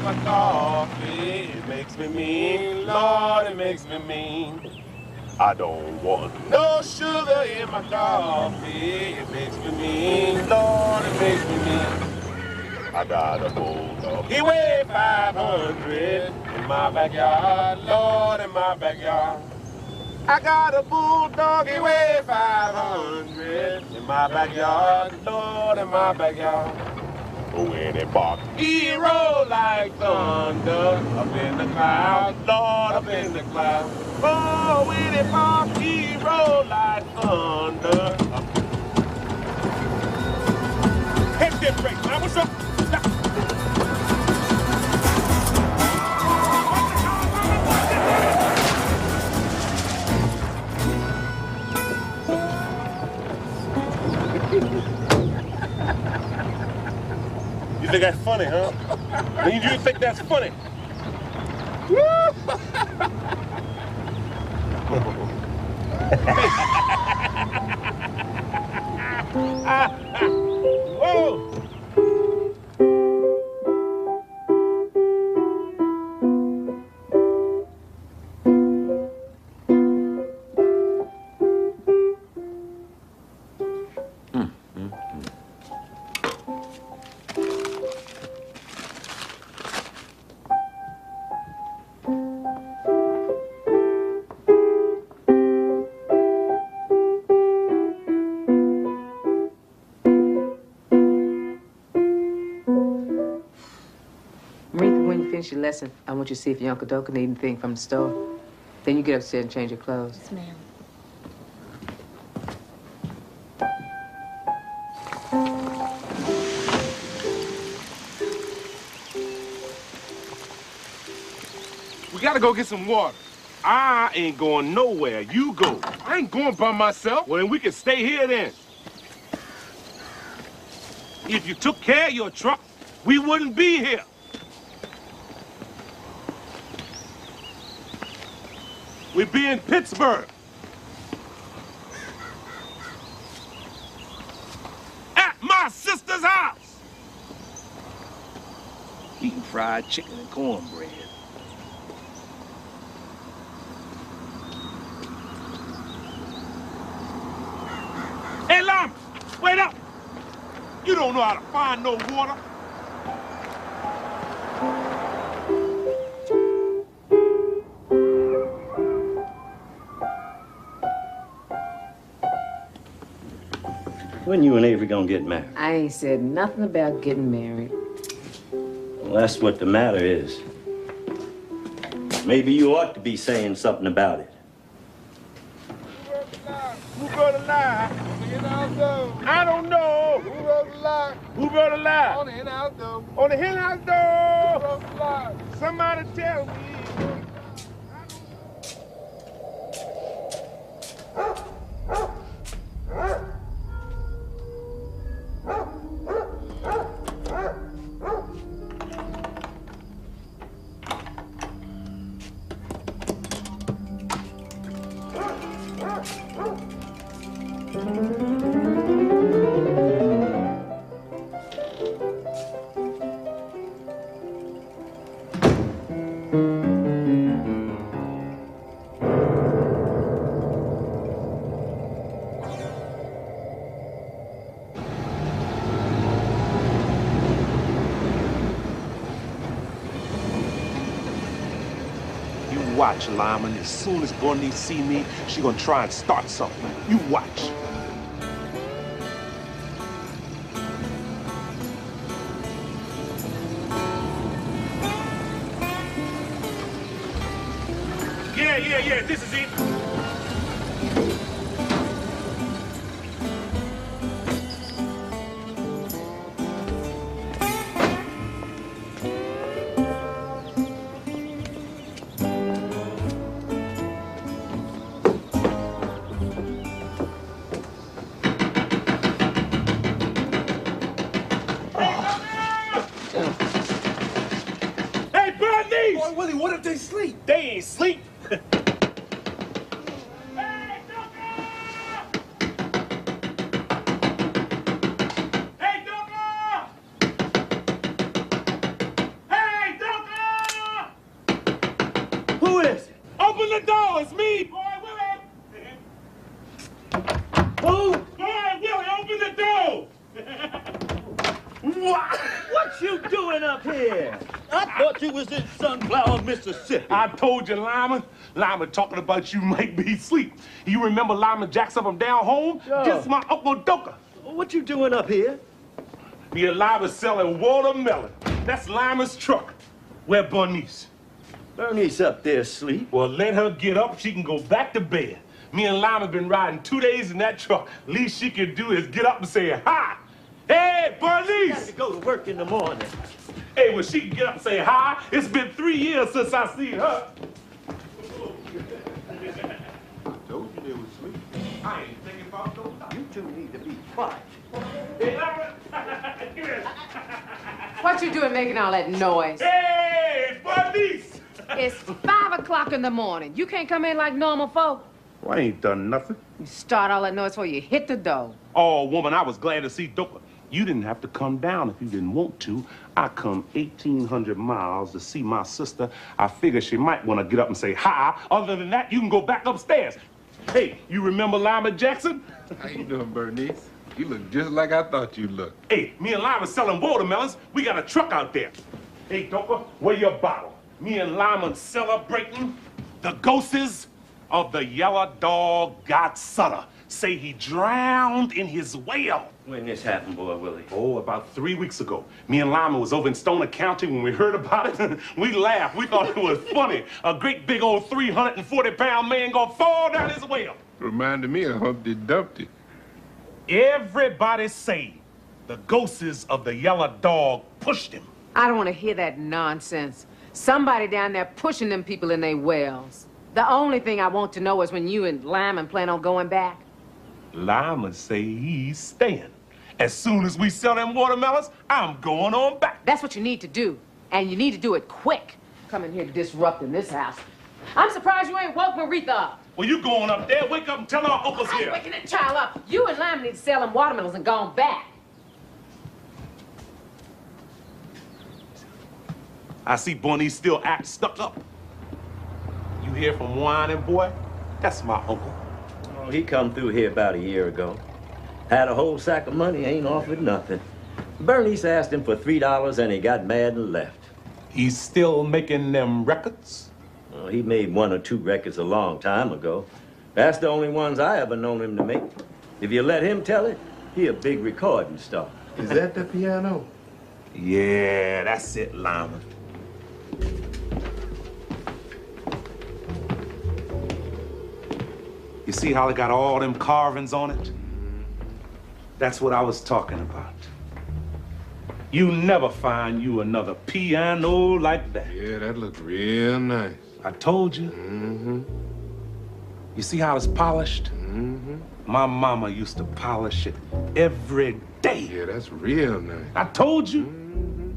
my coffee. It makes me mean, Lord, it makes me mean. I don't want no sugar in my coffee. It makes me mean, Lord, it makes me mean. I got a bulldog. He weighed 500 in my backyard, Lord, in my backyard. I got a bulldog, he weighed 500 in my backyard, Lord, in my backyard. When it barks, he roll like thunder up in the clouds, Lord, up in the clouds. Oh, when it barks, he roll like thunder. Head dip break, man, what's up? You think that's funny, huh? You think that's funny? Whoa! Finish your lesson. I want you to see if your Uncle Doka need anything from the store. Then you get upstairs and change your clothes. Yes, ma'am. We gotta go get some water. I ain't going nowhere. You go. I ain't going by myself. Well, then we can stay here then. If you took care of your truck, we wouldn't be here. We'd be in Pittsburgh. At my sister's house. Eating fried chicken and cornbread. Hey, Lama, wait up. You don't know how to find no water. When you and Avery gonna get married? I ain't said nothing about getting married. Well, that's what the matter is. Maybe you ought to be saying something about it. Who wrote a lie? I don't know. Who wrote the lie? Who wrote a lie? On the hen house door. On the hen house door. Who wrote the lie? Somebody tell me. Watch, Lyman. As soon as Gordy see me, she gonna try and start something. You watch. Yeah, this is it. Boy, Willie, what if they sleep? They ain't sleep. Hey, Doka! the door. It's me, boy Willie. Who? Boy Willie, open the door. What you doing up here? I thought you was in Sunflower, Mississippi. I told you, Lyman. Lyman talking about you might be asleep. You remember Lyman Jackson from down home? Sure. This is my Uncle Doka. What you doing up here? Me and Lyman selling watermelon. That's Lyman's truck. Where Bernice? Bernice up there asleep. Well, let her get up. She can go back to bed. Me and Lyman been riding 2 days in that truck. Least she can do is get up and say hi. Hey, Bernice! Got to go to work in the morning. Hey, well, she can get up and say hi. It's been 3 years since I seen her. I told you they was asleep. I ain't thinking about no time. You two need to be quiet. Hey, Lyman! Come here. What you doing making all that noise? Hey, Bernice! It's 5 o'clock in the morning. You can't come in like normal folk. Well, I ain't done nothing. You start all that noise before you hit the door. Oh, woman, I was glad to see Doka. You didn't have to come down if you didn't want to. I come 1,800 miles to see my sister. I figure she might want to get up and say hi. Other than that, you can go back upstairs. Hey, you remember Lyman Jackson? How you doing, Bernice? You look just like I thought you looked. Hey, me and Lyman selling watermelons. We got a truck out there. Hey, Doka, where your bottle? Me and Lyman celebrating the ghosts of the yellow dog got Sutter. Say he drowned in his well. When this happened, boy Willie? Oh, about 3 weeks ago. Me and Lyman was over in Stoner County when we heard about it. We laughed. We thought it was funny. A great big old 340-pound man gonna fall down his well. Reminded me of Humpty Dumpty. Everybody say the ghosts of the yellow dog pushed him. I don't want to hear that nonsense. Somebody down there pushing them people in their wells. The only thing I want to know is when you and Lyman plan on going back. Lyman say he's staying. As soon as we sell them watermelons, I'm going on back. That's what you need to do. And you need to do it quick. Coming here disrupting this house. I'm surprised you ain't woke Maritha up. Well, you going up there, wake up and tell our uncle's I'm here. waking that child up. You and Lyman need to sell them watermelons and gone back. I see Bernice still act stuck up. You hear from whining boy? That's my uncle. Oh, he come through here about a year ago. Had a whole sack of money, ain't offered nothing. Bernice asked him for $3 and he got mad and left. He's still making them records? Oh, he made 1 or 2 records a long time ago. That's the only ones I ever known him to make. If you let him tell it, he a big recording star. Is that the piano? Yeah, that's it, Lyman. You see how it got all them carvings on it? That's what I was talking about. You never find you another piano like that. Yeah, that looked real nice. I told you. Mm-hmm. You see how it's polished? Mm-hmm. My mama used to polish it every day. Yeah, that's real nice. I told you. Mm-hmm.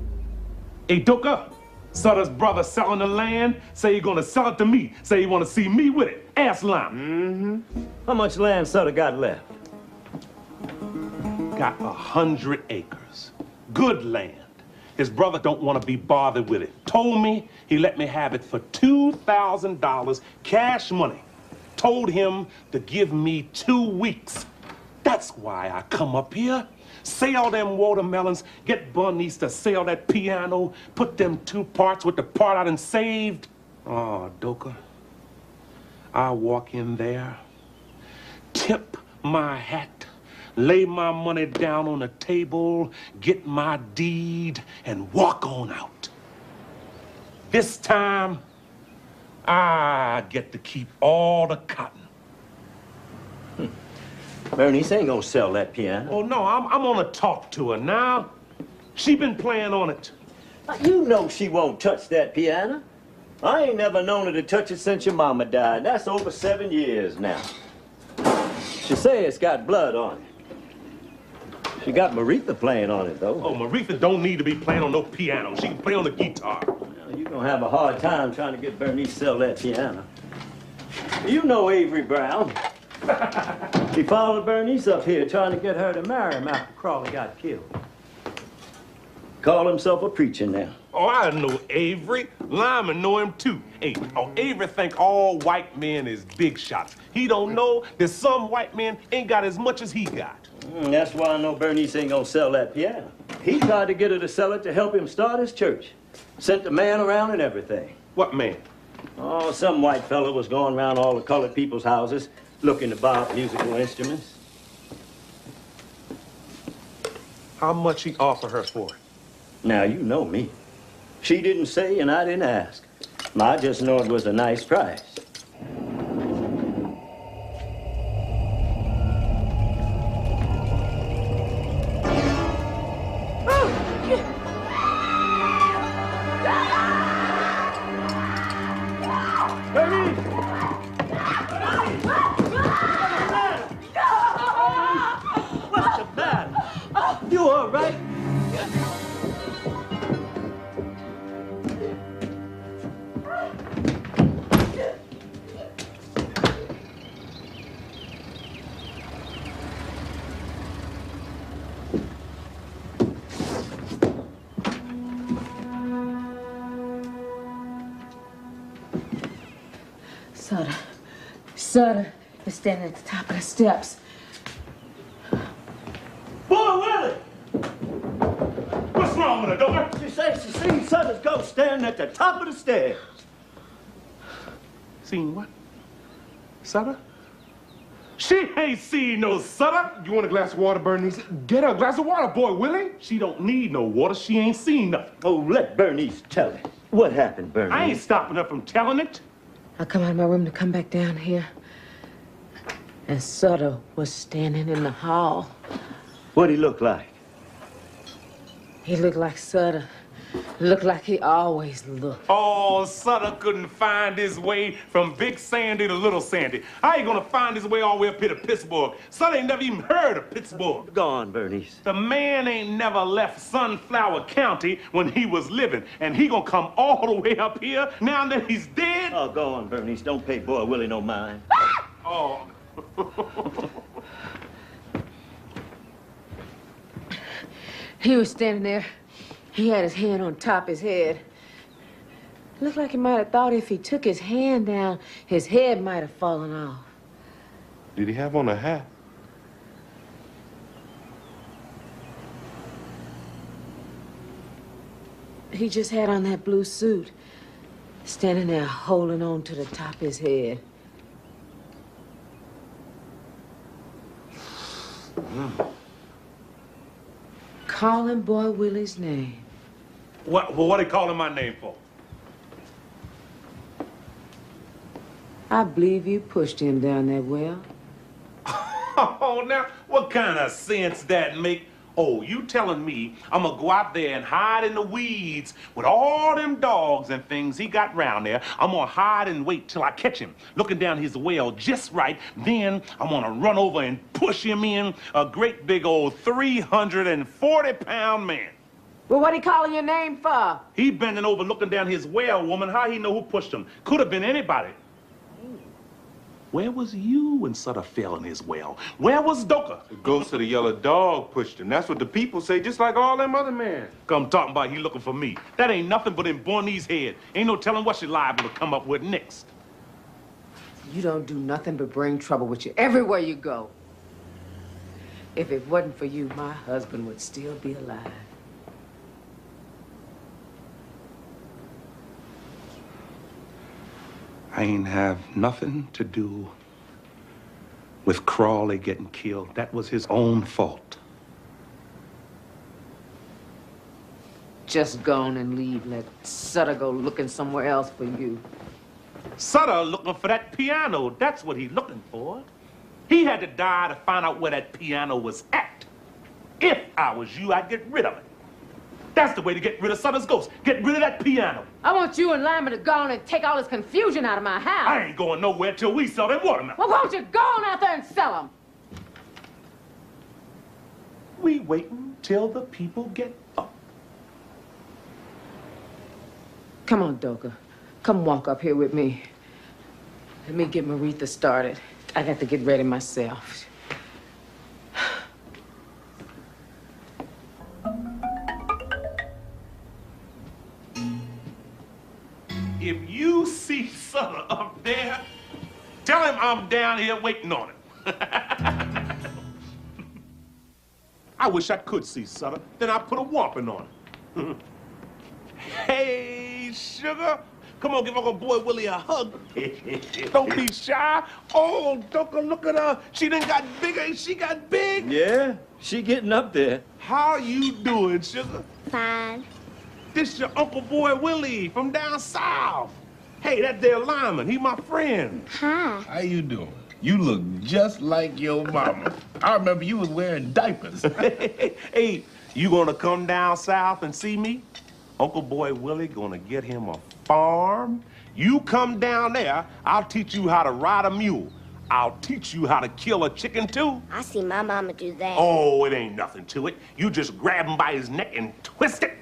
Hey, Doka, Sutter's brother selling the land. Say he gonna sell it to me. Say he wanna see me with it. Ask Lyman. Mm-hmm. How much land Sutter got left? Got 100 acres. Good land. His brother don't want to be bothered with it. Told me he let me have it for $2,000 cash money. Told him to give me 2 weeks. That's why I come up here. Sell them watermelons, get Bernice to sell that piano, put them 2 parts with the part I done saved. Oh, Doka, I walk in there, tip my hat, lay my money down on the table, get my deed, and walk on out. This time, I get to keep all the cotton. Bernice ain't gonna sell that piano. Oh, no, I'm gonna talk to her now. She been playing on it. You know she won't touch that piano. I ain't never known her to touch it since your mama died. That's over 7 years now. She say it's got blood on it. She got Maritha playing on it, though. Oh, Maritha don't need to be playing on no piano. She can play on the guitar. Well, you're gonna have a hard time trying to get Bernice to sell that piano. You know Avery Brown. He followed Bernice up here trying to get her to marry him after Crawley got killed. Call himself a preacher now. Oh, I know Avery. Lyman know him too. Hey, Avery think all white men is big shots. He don't know that some white men ain't got as much as he got. That's why I know Bernice ain't gonna sell that piano. He tried to get her to sell it to help him start his church. Sent the man around and everything. What man? Oh, some white fella was going around all the colored people's houses looking to buy musical instruments. How much he offer her for it? Now, you know me. She didn't say and I didn't ask. I just know it was a nice price. What's the matter? You all right? Sutter is standing at the top of the steps. Boy, Willie! What's wrong with her, Dover? She says she seen Sutter's ghost standing at the top of the stairs. Seen what? Sutter? She ain't seen no Sutter. You want a glass of water, Bernice? Get her a glass of water, boy, Willie. She don't need no water. She ain't seen nothing. Oh, let Bernice tell it. What happened, Bernice? I ain't stopping her from telling it. I come out of my room to come back down here. And Sutter was standing in the hall. What'd he look like? He looked like Sutter. Looked like he always looked. Oh, Sutter couldn't find his way from Big Sandy to Little Sandy. How you gonna find his way all the way up here to Pittsburgh? Sutter ain't never even heard of Pittsburgh. Go on, Bernice. The man ain't never left Sunflower County when he was living, and he gonna come all the way up here now that he's dead? Oh, go on, Bernice. Don't pay boy Willie no mind. Oh. He was standing there. He had his hand on top of his head. Looked like he might have thought if he took his hand down, his head might have fallen off. Did he have on a hat? He just had on that blue suit, standing there holding on to the top of his head. Calling boy Willie's name. What they calling my name for? I believe you pushed him down that well. Oh, now, what kind of sense that make? Oh, you telling me I'm gonna go out there and hide in the weeds with all them dogs and things he got round there. I'm gonna hide and wait till I catch him looking down his well just right. Then I'm gonna run over and push him in, a great big old 340-pound man. Well, what he calling your name for? He bending over looking down his well, woman. How he know who pushed him? Could have been anybody. Where was you when Sutter fell in his well? Where was Doka? The ghost of the yellow dog pushed him. That's what the people say, just like all them other men. Come talking about he looking for me. That ain't nothing but in Bornese head. Ain't no telling what she liable to come up with next. You don't do nothing but bring trouble with you everywhere you go. If it wasn't for you, my husband would still be alive. I ain't have nothing to do with Crawley getting killed. That was his own fault. Just go on and leave. Let Sutter go looking somewhere else for you. Sutter looking for that piano. That's what he's looking for. He had to die to find out where that piano was at. If I was you, I'd get rid of it. That's the way to get rid of Sutter's ghost. Get rid of that piano. I want you and Lyman to go on and take all this confusion out of my house. I ain't going nowhere till we sell them watermelons. Well, won't you go on out there and sell them? We waiting till the people get up. Come on, Doka. Come walk up here with me. Let me get Maritha started. I got to get ready myself. if you see Sutter up there, tell him I'm down here waiting on him. I wish I could see Sutter. Then I'd put a whopping on him. Hey, sugar. Come on, give Uncle Boy Willie a hug. Don't be shy. Oh, Doka, look at her. She done got bigger. She got big. Yeah, she getting up there. How you doing, sugar? Fine. This your Uncle Boy Willie from down south. Hey, that there Lyman. He my friend. Hi. How you doing? You look just like your mama. I remember you was wearing diapers. Hey, you gonna come down south and see me? Uncle Boy Willie gonna get him a farm. You come down there, I'll teach you how to ride a mule. I'll teach you how to kill a chicken, too. I see my mama do that. Oh, it ain't nothing to it. You just grab him by his neck and twist it.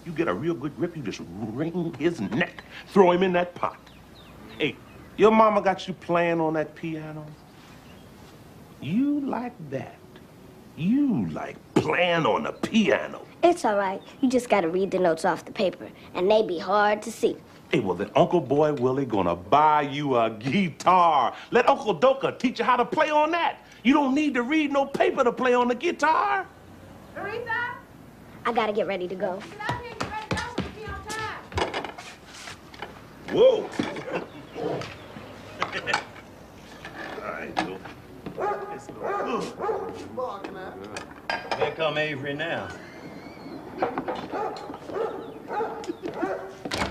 You get a real good grip, you just wring his neck. Throw him in that pot. Hey, your mama got you playing on that piano? You like that. You like playing on the piano. It's all right. You just gotta read the notes off the paper, and they be hard to see. Hey, well, then Uncle Boy Willie gonna buy you a guitar. Let Uncle Doka teach you how to play on that. You don't need to read no paper to play on the guitar. Teresa? I gotta get ready to go. Get out here and get ready to go so we be on time. Whoa. All right, Doka. Let's go. Here come Avery now.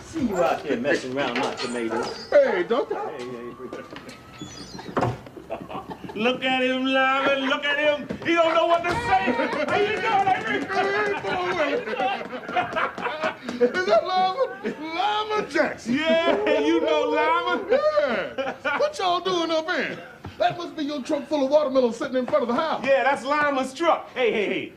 See you out there messing around my tomatoes. Hey, doctor. Hey, Avery. Look at him, Lyman. Look at him. He don't know what to say. How you doing, Avery? Is that Lyman? Lyman Jackson. Yeah, you know Lyman. Yeah. What y'all doing up here? That must be your trunk full of watermelon sitting in front of the house. Yeah, that's Lyman's truck. Hey.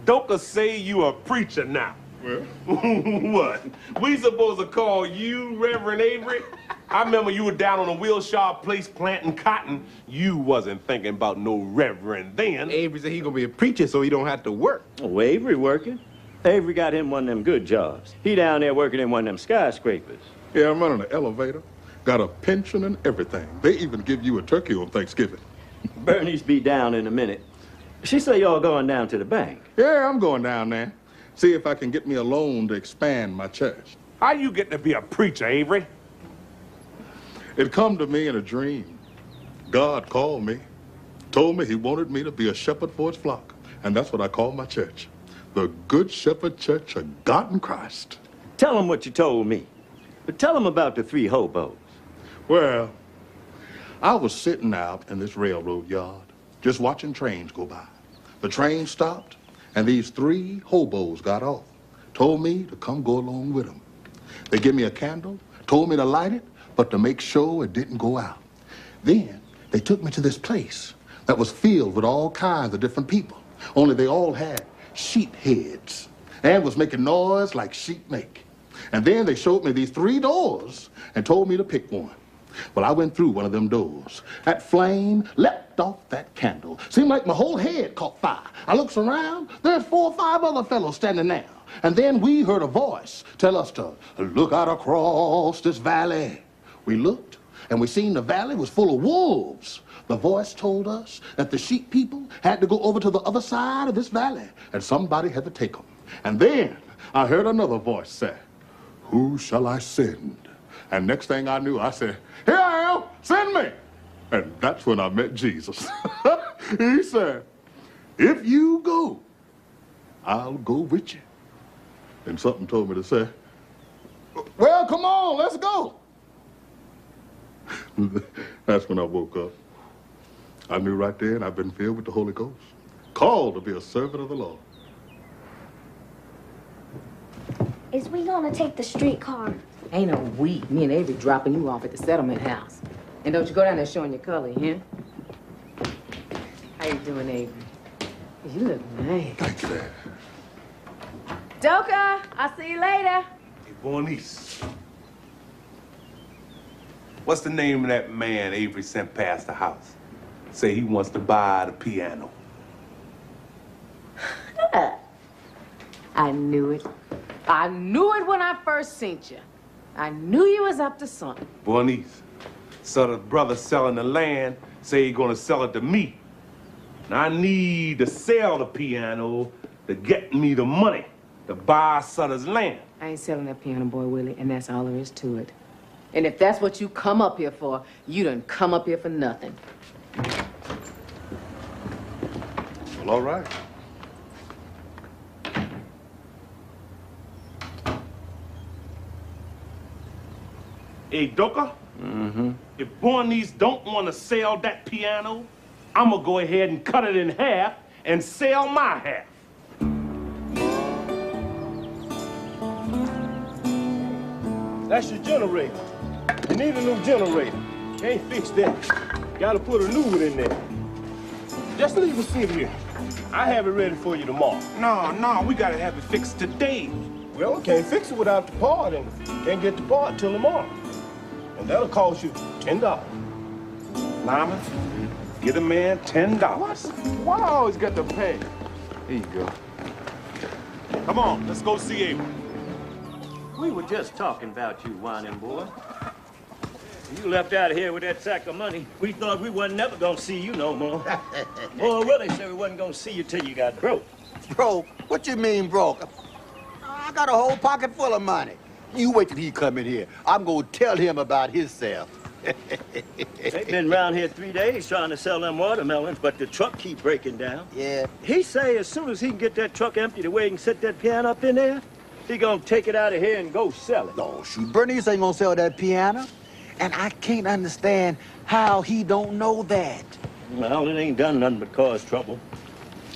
Doka say you a preacher now. Well, What? We supposed to call you Reverend Avery? I remember you were down on a Wilshire place planting cotton. You wasn't thinking about no reverend then. Avery said he gonna be a preacher so he don't have to work. Oh, Avery working. Avery got him one of them good jobs. He down there working in one of them skyscrapers. Yeah, I'm running an elevator. Got a pension and everything. They even give you a turkey on Thanksgiving. Bernice be down in a minute. She say y'all going down to the bank. Yeah, I'm going down there. See if I can get me a loan to expand my church. How you get to be a preacher, Avery? It come to me in a dream. God called me, told me he wanted me to be a shepherd for his flock. And that's what I call my church. The Good Shepherd Church of God in Christ. Tell him what you told me. But tell him about the 3 hobos. Well, I was sitting out in this railroad yard, just watching trains go by. The train stopped, and these 3 hobos got off, told me to come go along with them. They gave me a candle, told me to light it, but to make sure it didn't go out. Then they took me to this place that was filled with all kinds of different people, only they all had sheep heads and was making noise like sheep make. And then they showed me these 3 doors and told me to pick one. Well, I went through one of them doors. That flame leapt off that candle. Seemed like my whole head caught fire. I looks around, there's 4 or 5 other fellows standing there. And then we heard a voice tell us to look out across this valley. We looked, and we seen the valley was full of wolves. The voice told us that the sheep people had to go over to the other side of this valley, and somebody had to take them. And then I heard another voice say, "Who shall I send?" And next thing I knew, I said, "Here I am, send me." And that's when I met Jesus. He said, "If you go, I'll go with you." And something told me to say, "Well, come on, let's go." That's when I woke up. I knew right then I've been filled with the Holy Ghost, called to be a servant of the Lord. Is we gonna take the streetcar? Ain't no we. Me and Avery dropping you off at the settlement house. And don't you go down there showing your color, huh? How you doing, Avery? You look nice. Thanks, Dad. Doka, I'll see you later. Hey, Bernice. What's the name of that man Avery sent past the house? Say he wants to buy the piano. I knew it. I knew it when I first seen you. I knew you was up to something. Bernice, so the brother selling the land say he gonna sell it to me. Now I need to sell the piano to get me the money to buy Sutter's land. I ain't selling that piano, boy, Willie, and that's all there is to it. And if that's what you come up here for, you done come up here for nothing. Well, all right. Hey, Doka? If Bernice don't want to sell that piano, I'm gonna go ahead and cut it in half and sell my half. That's your generator. You need a new generator. Can't fix that. Gotta put a new one in there. Just leave it sit here. I have it ready for you tomorrow. No, we gotta have it fixed today. Well, we can't fix it without the part, and can't get the part till tomorrow. And that'll cost you $10. Lyman, get a man $10. Why I always got to pay? Here you go. Come on, let's go see Abel. We were just talking about you, whining boy. You left out of here with that sack of money. We thought we wasn't never gonna see you no more. Boy, Willie said we wasn't gonna see you till you got broke. Broke? What you mean broke? I got a whole pocket full of money. You wait till he come in here. I'm gonna tell him about himself. They've been around here 3 days trying to sell them watermelons, but the truck keep breaking down. Yeah. He say as soon as he can get that truck empty the way he can set that piano up in there, he gonna take it out of here and go sell it. No, shoot, Bernice ain't gonna sell that piano. And I can't understand how he don't know that. Well, it ain't done nothing but cause trouble.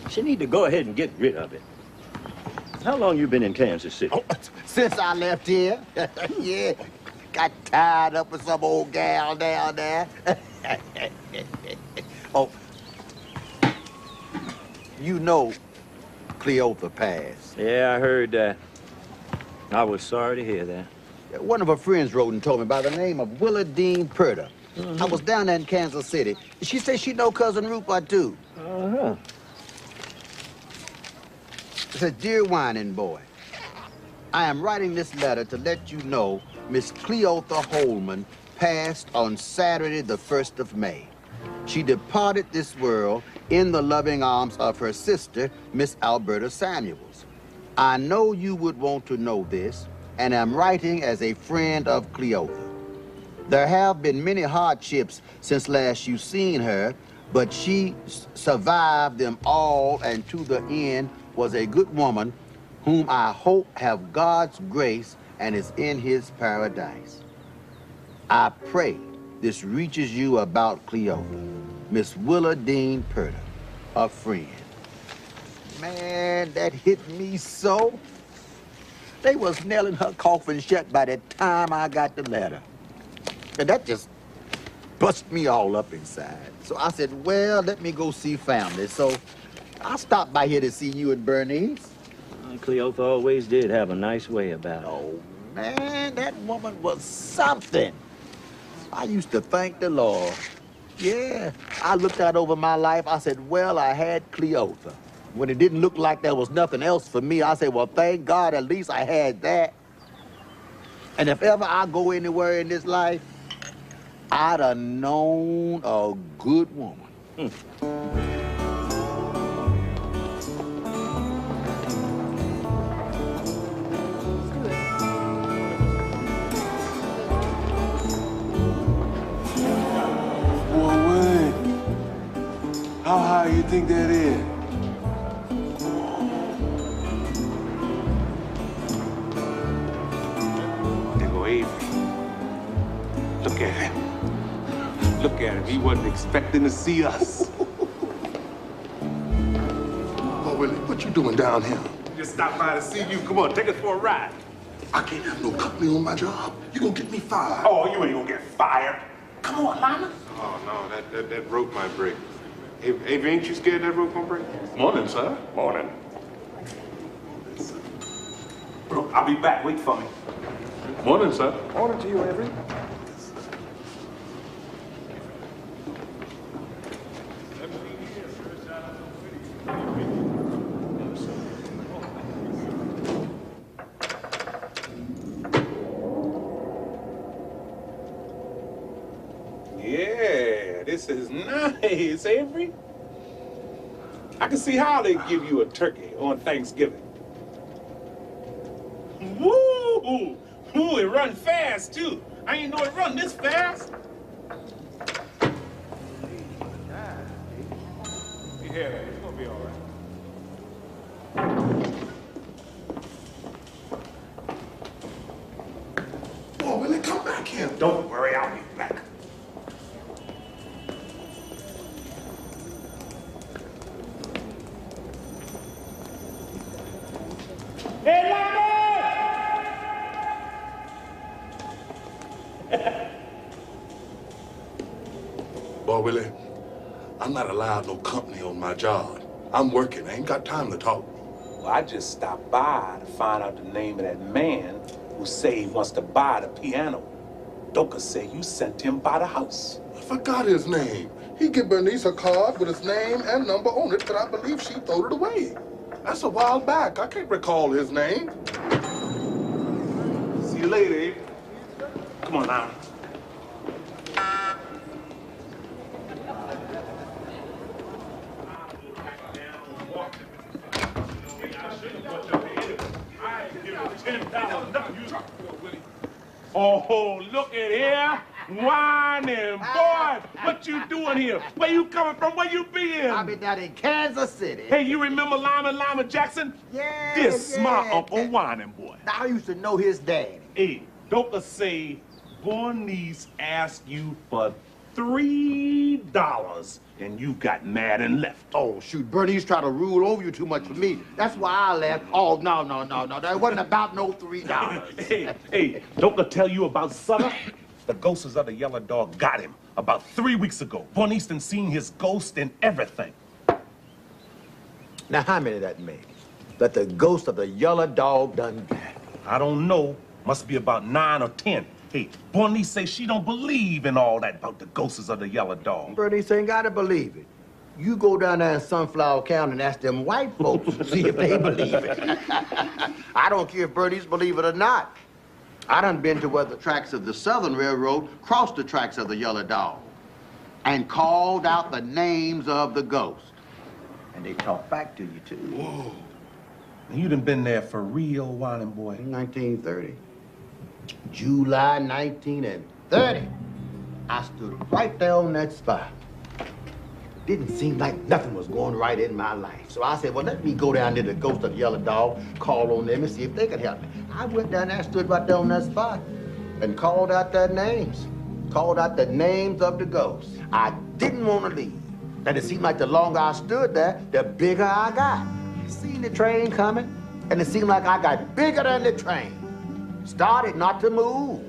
She need to go ahead and get rid of it. How long you been in Kansas City? Oh, since I left here. Yeah. Got tied up with some old gal down there. Oh. You know Cleotha passed. Yeah, I heard that. I was sorry to hear that. One of her friends wrote and told me by the name of Willa Dean Purder. I was down there in Kansas City. She said she know Cousin Rupert, too. Uh-huh. It says, Dear Whining Boy, I am writing this letter to let you know Miss Cleotha Holman passed on Saturday, the 1st of May. She departed this world in the loving arms of her sister, Miss Alberta Samuels. I know you would want to know this, and am writing as a friend of Cleotha. There have been many hardships since last you've seen her, but she survived them all and to the end was a good woman whom I hope have God's grace and is in his paradise. I pray this reaches you about Cleotha, Miss Willa Dean Purder, a friend. Man, that hit me so. They was nailing her coffin shut by the time I got the letter. And that just bust me all up inside. So I said, well, let me go see family. So I stopped by here to see you and Bernice. Cleotha always did have a nice way about it. Oh, man, that woman was something. I used to thank the Lord. Yeah, I looked out over my life. I said, well, I had Cleotha. When it didn't look like there was nothing else for me, I said, well, thank God, at least I had that. And if ever I go anywhere in this life, I'd have known a good woman. Boy, Willie, how high you think that is? There go Avery. Look at him. Look at him. He wasn't expecting to see us. Oh, Willie, what you doing down here? Just stopped by to see you. Come on, take us for a ride. I can't have no company on my job. You gonna get me fired. Oh, you ain't gonna get fired. Come on, Lyman. Oh, no, that rope might break. Avery, ain't you scared that rope gonna break? Morning, sir. Morning. Bro, I'll be back. Wait for me. Morning, sir. Morning to you, Avery. this is nice, Avery. I can see how they give you a turkey on Thanksgiving. Woo! Ooh, it run fast, too. I ain't know it run this fast. Yeah, it's gonna be all right. Boy, Willie, come back here. Don't worry, I'll be back. Hey, Boy, Willie, I'm not allowed no company on my job. I'm working. I ain't got time to talk. Well, I just stopped by to find out the name of that man who say he wants to buy the piano. Doka say you sent him by the house. I forgot his name. He gave Bernice a card with his name and number on it, but I believe she threw it away. That's a while back. I can't recall his name. See you later, Abe. Come on now. Oh, look at here. Whining boy. What you doing here? Where you coming from? Where you been? I've been down in Kansas City. Hey, you remember Lima Jackson? Yeah, This yeah. my Uncle Whining boy. Now, I used to know his daddy. Hey, Doka say Bernice asked you for $3 and you got mad and left. Oh, shoot, Bernie's trying to rule over you too much for me. That's why I left. Oh, no. That wasn't about no $3. Hey, don't I tell you about Sutter? The ghosts of the yellow dog got him about 3 weeks ago. Bernice done seen his ghost and everything. Now, how many that make? That the ghost of the yellow dog done got? I don't know. Must be about 9 or 10. Hey, Bernice say she don't believe in all that about the ghosts of the yellow dog. Bernice ain't gotta believe it. You go down there in Sunflower County and ask them white folks to see if they believe it. I don't care if Bernice believe it or not. I done been to where the tracks of the Southern Railroad crossed the tracks of the yellow dog and called out the names of the ghosts. And they talk back to you, too. Whoa. You done been there for real, Whining boy. 1930. July 1930. I stood right there on that spot. Didn't seem like nothing was going right in my life. So I said, well, let me go down to the ghost of the yellow dog, call on them and see if they could help me. I went down there, stood right there on that spot, and called out their names. Called out the names of the ghosts. I didn't want to leave. And it seemed like the longer I stood there, the bigger I got. Seen the train coming, and it seemed like I got bigger than the train. Started not to move.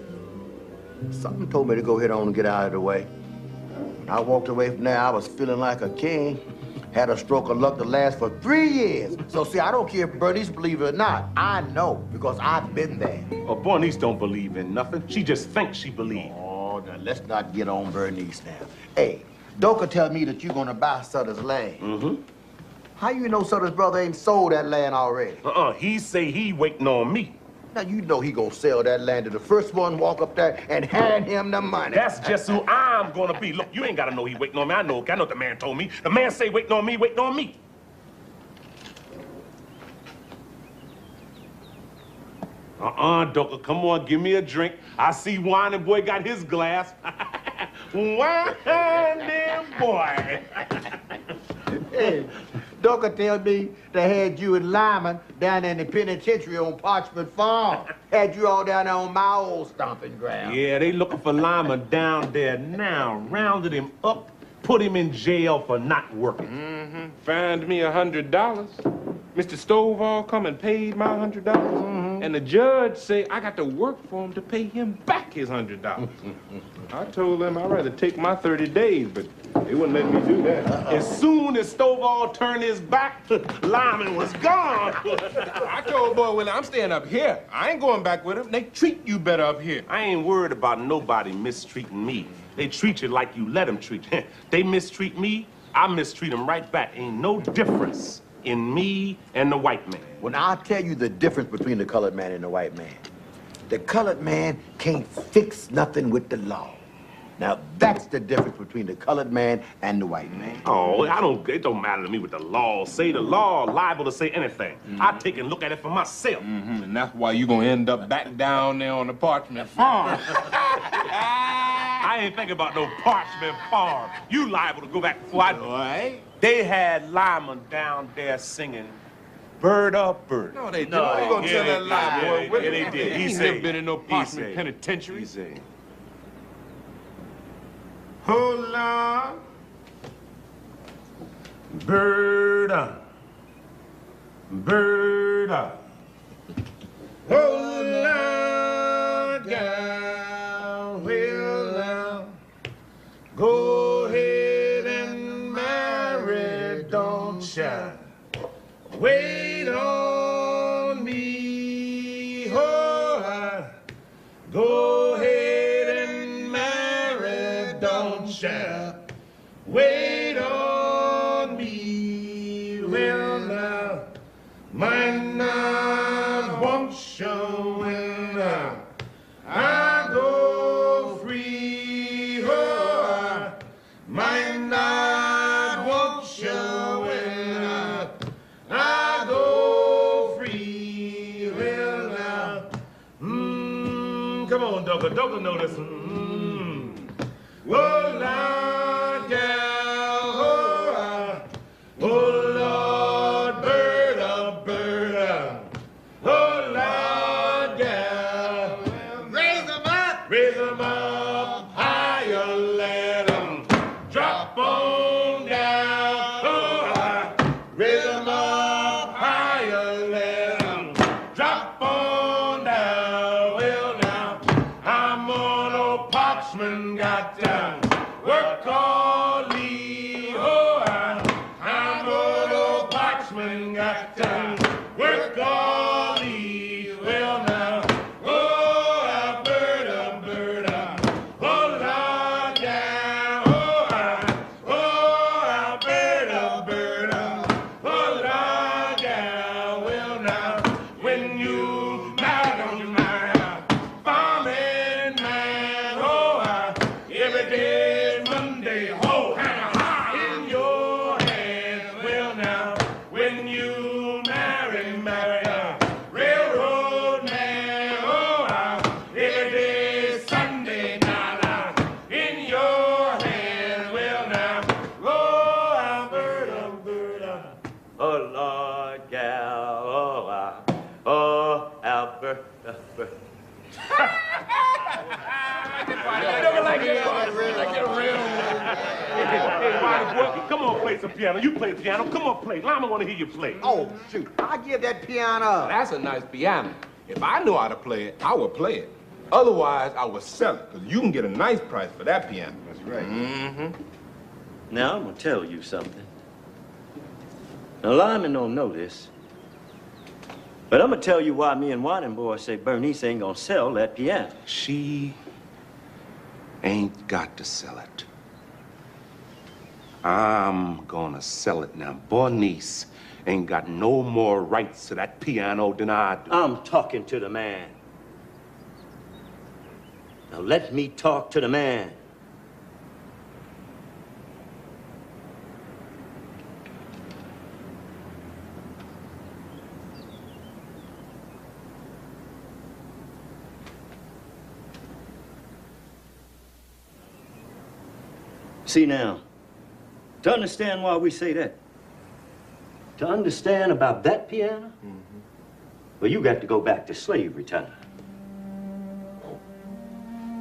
Something told me to go ahead on and get out of the way. When I walked away from there, I was feeling like a king. Had a stroke of luck that lasts for 3 years. So see, I don't care if Bernice believe it or not. I know, because I've been there. Well, Bernice don't believe in nothing. She just thinks she believes. Oh, now let's not get on Bernice now. Hey, Doka tell me that you're gonna buy Sutter's land. Mm-hmm. How you know Sutter's brother ain't sold that land already? He say he waiting on me. Now, you know he gonna sell that land to the first one walk up there and hand him the money. That's just who I'm gonna be. Look, you ain't gotta know he waiting on me. I know what the man told me. The man say waiting on me, waiting on me. Doka, come on, give me a drink. I see Whining boy got his glass. Whining boy. Hey, Doka tell me they had you and Lyman down in the penitentiary on Parchment Farm. Had you all down there on my old stomping ground. Yeah, they looking for Lima down there now. Rounded him up, put him in jail for not working. Mm-hmm. Fined me $100. Mr. Stovall come and paid my $100. Mm-hmm. And the judge say I got to work for him to pay him back his $100. I told them I'd rather take my 30 days, but they wouldn't let me do that. As soon as Stovall turned his back, Lyman was gone. I told boy Willie, I'm staying up here. I ain't going back with him. They treat you better up here. I ain't worried about nobody mistreating me. They treat you like you let them treat you. They mistreat me, I mistreat them right back. Ain't no difference in me and the white man. When I tell you the difference between the colored man and the white man, the colored man can't fix nothing with the law. Now, that's the difference between the colored man and the white man. Oh, it don't matter to me what the law say. The law liable to say anything. I take and look at it for myself. And that's why you gonna end up back down there on the parchment farm. I ain't thinking about no parchment farm. You liable to go back before I do. All right. They had Lyman down there singing Bird Up Bird. No, they didn't. No, You gonna tell that lie, boy? Yeah, they did. He ain't never been in no parchment penitentiary. He said, hold on, bird up, bird up. Hold on, gal, well now, go ahead and marry, don't ya? Wait on me, oh, go ahead and marry, don't ya? Wait on me, well now, might not want you when I go free, oh, might not want you when I go free, well now, come on, Duggar, Duggar know this, oh, Lord, gal, oh, Lord, bird up, bird up, oh, Lord, gal, raise 'em up, higher, let 'em drop on down, oh, raise 'em up, higher, let 'em drop on down, well now, I'm on old Parchman, got to work all leave, oh, I'm on old Parchman, got to work all leave, well now, oh, bird up, oh, Lord, down, oh, bird up, oh, Lord, down, well now, when you marry on my farming man, oh, every day is Monday, oh, in your hand, well now, when you marry railroad man, oh, every day is Sunday, now, in your hand, well now, oh, bird up, Oh, Lord, gal, oh, Albert, Hey, Ronnie, boy, come on, play some piano. You play piano. Come on, play. Lama want to hear you play. Oh, shoot. I give that piano. That's a nice piano. If I knew how to play it, I would play it. Otherwise, I would sell it, because you can get a nice price for that piano. That's right. Mm-hmm. Now, I'm going to tell you something. Now, Lyman don't know this, but I'm going to tell you why me and Whiting Boy say Bernice ain't going to sell that piano. She ain't got to sell it. I'm gonna sell it now. Bernice ain't got no more rights to that piano than I do. I'm talking to the man. Now, let me talk to the man. See now, to understand why we say that, to understand about that piano, well, you got to go back to slavery time.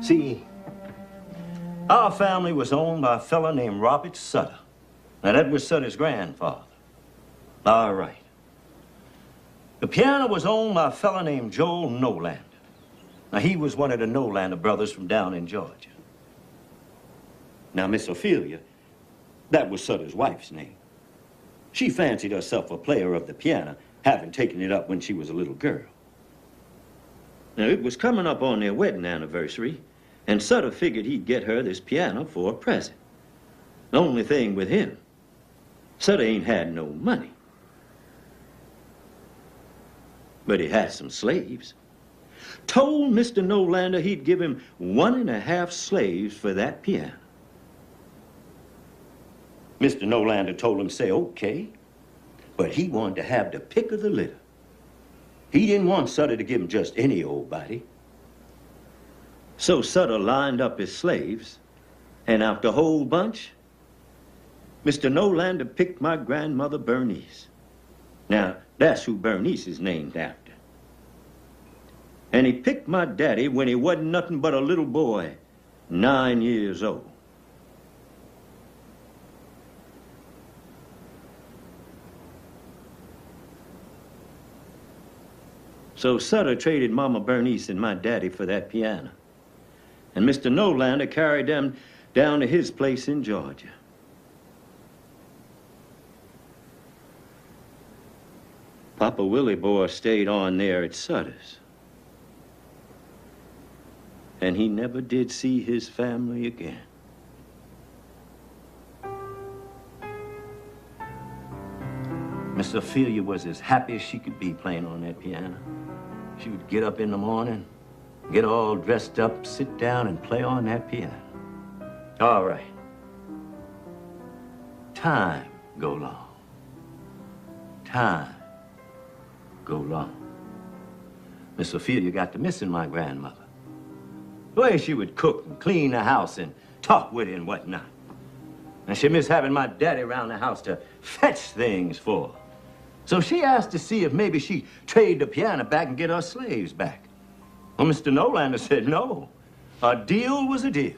See, our family was owned by a fella named Robert Sutter. Now, that was Sutter's grandfather. All right. The piano was owned by a fella named Joel Nolander. Now, he was one of the Nolander brothers from down in Georgia. Now, Miss Ophelia, that was Sutter's wife's name. She fancied herself a player of the piano, having taken it up when she was a little girl. Now, it was coming up on their wedding anniversary, and Sutter figured he'd get her this piano for a present. The only thing with him, Sutter ain't had no money. But he had some slaves. told Mr. Nolander he'd give him 1.5 slaves for that piano. Mr. Nolander told him, say, okay, but he wanted to have the pick of the litter. He didn't want Sutter to give him just any old body. So Sutter lined up his slaves, and out the whole bunch, Mr. Nolander picked my grandmother Bernice. Now, that's who Bernice is named after. And he picked my daddy when he wasn't nothing but a little boy, 9 years old. So Sutter traded Mama Bernice and my daddy for that piano. And Mr. Nolander carried them down to his place in Georgia. Papa Willie boy stayed on there at Sutter's. And he never did see his family again. Miss Ophelia was as happy as she could be playing on that piano. She would get up in the morning, get all dressed up, sit down and play on that piano. All right. Time go long. Time go long. Miss Ophelia got to missing my grandmother. The way she would cook and clean the house and talk with it and whatnot. And she missed having my daddy around the house to fetch things for her. So she asked to see if maybe she'd trade the piano back and get her slaves back. Well, Mr. Nolander said no. A deal was a deal.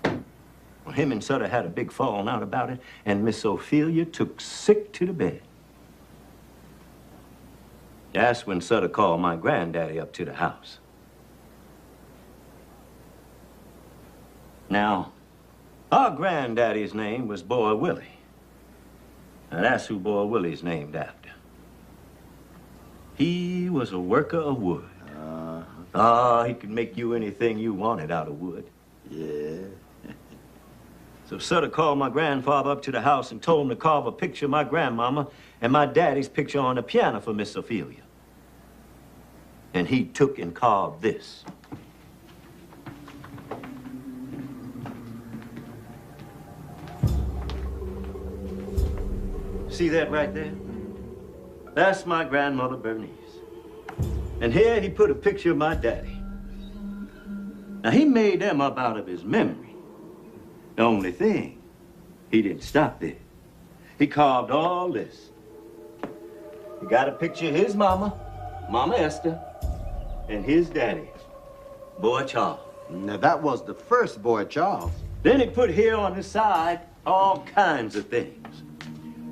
Well, him and Sutter had a big falling out about it, and Miss Ophelia took sick to the bed. That's when Sutter called my granddaddy up to the house. Now, our granddaddy's name was Boy Willie. Now, that's who Boy Willie's named after. He was a worker of wood. He could make you anything you wanted out of wood. Yeah. So Sutter called my grandfather up to the house and told him to carve a picture of my grandmama and my daddy's picture on the piano for Miss Ophelia. And he took and carved this. See that right there? That's my grandmother Bernice. And here he put a picture of my daddy. Now, he made them up out of his memory. The only thing, he didn't stop there. He carved all this. He got a picture of his mama, Mama Esther, and his daddy, Boy Charles. Now, that was the first Boy Charles. Then he put here on the side all kinds of things.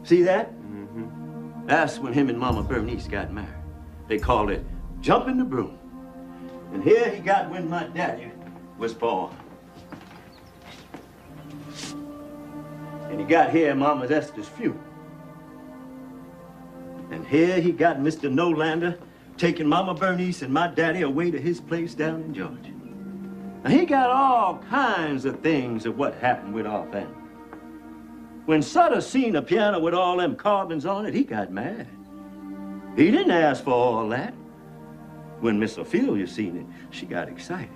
See that? Mm-hmm. That's when him and Mama Bernice got married. They called it jumping the broom. And here he got when my daddy was born. And he got here Mama Esther's funeral. And here he got Mr. Nolander taking Mama Bernice and my daddy away to his place down in Georgia. Now, he got all kinds of things of what happened with our family. When Sutter seen a piano with all them carvings on it, he got mad. He didn't ask for all that. When Miss Ophelia seen it, she got excited.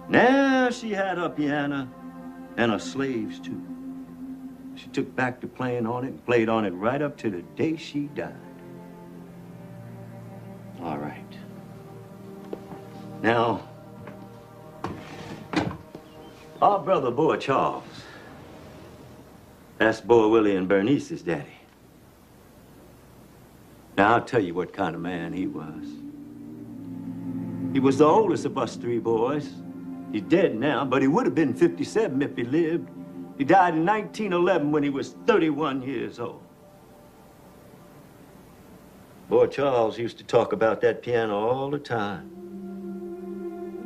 Now she had a piano and her slaves, too. She took back to playing on it and played on it right up to the day she died. All right. Now, our brother, Boy Charles, that's Boy Willie and Bernice's daddy. Now, I'll tell you what kind of man he was. He was the oldest of us 3 boys. He's dead now, but he would have been 57 if he lived. He died in 1911 when he was 31 years old. Boy Charles used to talk about that piano all the time.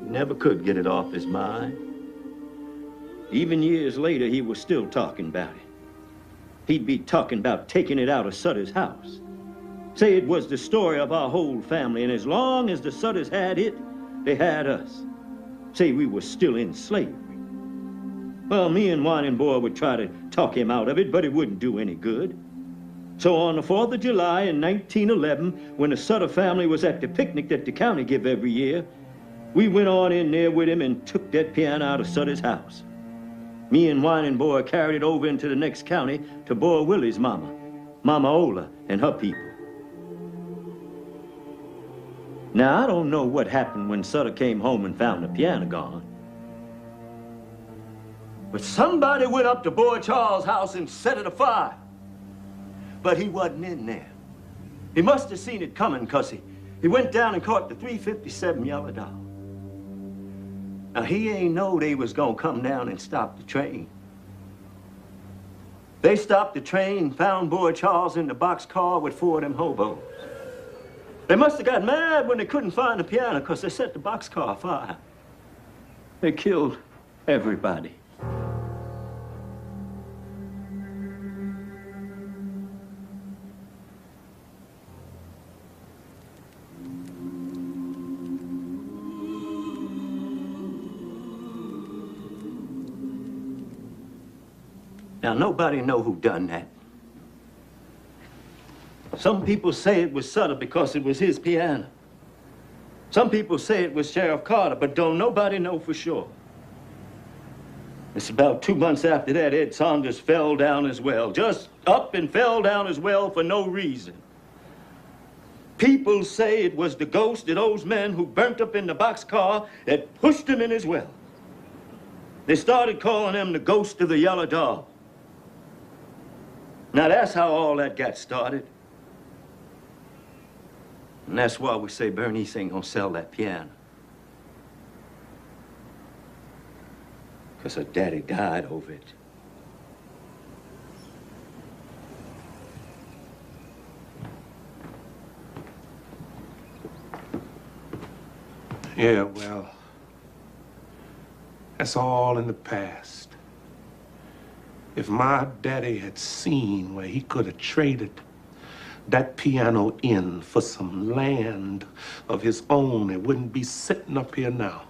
He never could get it off his mind. Even years later, he was still talking about it. He'd be talking about taking it out of Sutter's house. Say it was the story of our whole family, and as long as the Sutters had it, they had us. Say we were still in slavery. Well, me and Whining Boy would try to talk him out of it, but it wouldn't do any good. So on the 4th of July in 1911, when the Sutter family was at the picnic that the county give every year, we went on in there with him and took that piano out of Sutter's house. Me and Whining Boy carried it over into the next county to Boy Willie's mama, Mama Ola, and her people. Now, I don't know what happened when Sutter came home and found the piano gone. But somebody went up to Boy Charles' house and set it afire. But he wasn't in there. He must have seen it coming, 'cause he went down and caught the 357 Yellow Dog. Now, he ain't know they was gonna come down and stop the train. They stopped the train and found Boy Charles in the boxcar with 4 of them hobos. They must have got mad when they couldn't find the piano, 'cause they set the boxcar afire. They killed everybody. Now, nobody know who done that. Some people say it was Sutter because it was his piano. Some people say it was Sheriff Carter, but don't nobody know for sure. It's about 2 months after that, Ed Saunders fell down as well. Just up and fell down as well for no reason. People say it was the ghost of those men who burnt up in the boxcar that pushed him in his well. They started calling him the ghost of the Yellow Dog. Now, that's how all that got started. And that's why we say Bernice ain't gonna sell that piano. 'Cause her daddy died over it. Yeah, well, that's all in the past. If my daddy had seen where he could have traded that piano in for some land of his own, it wouldn't be sitting up here now.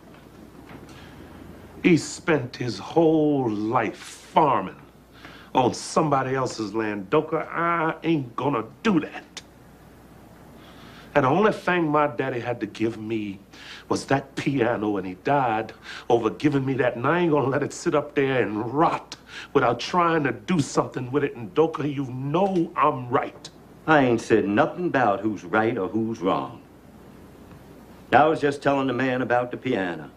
He spent his whole life farming on somebody else's land. Doka, I ain't gonna do that. And the only thing my daddy had to give me was that piano, and he died over giving me that, and I ain't gonna let it sit up there and rot without trying to do something with it. And Doka, you know I'm right. I ain't said nothing about who's right or who's wrong. I was just telling the man about the piano.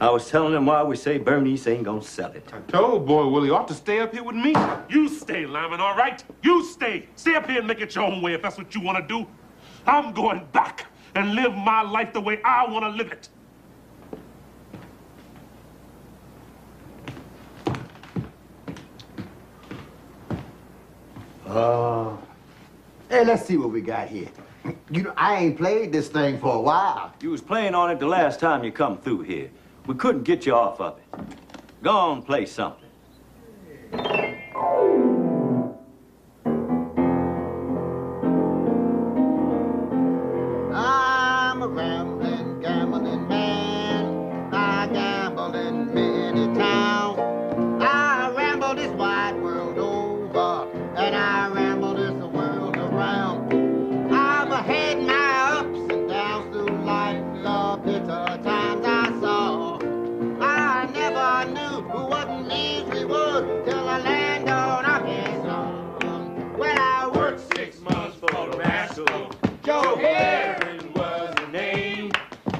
I was telling him why we say Bernice ain't gonna sell it. I told Boy Willie ought to stay up here with me. You stay, Lyman, all right? You stay. Stay up here and make it your own way if that's what you want to do. I'm going back and live my life the way I want to live it. Hey, let's see what we got here. You know, I ain't played this thing for a while. You was playing on it the last time you come through here. We couldn't get you off of it. Go on, play something. I'm a rambling, gambling man. I gamble in many towns. I ramble this wide world over, and I ramble this world around. I've had my ups and downs through life, the bitter times I saw. I never knew what an easy was till I land on Arkansas. Well, I worked 6 months for the rascal. Joe Herring was the name.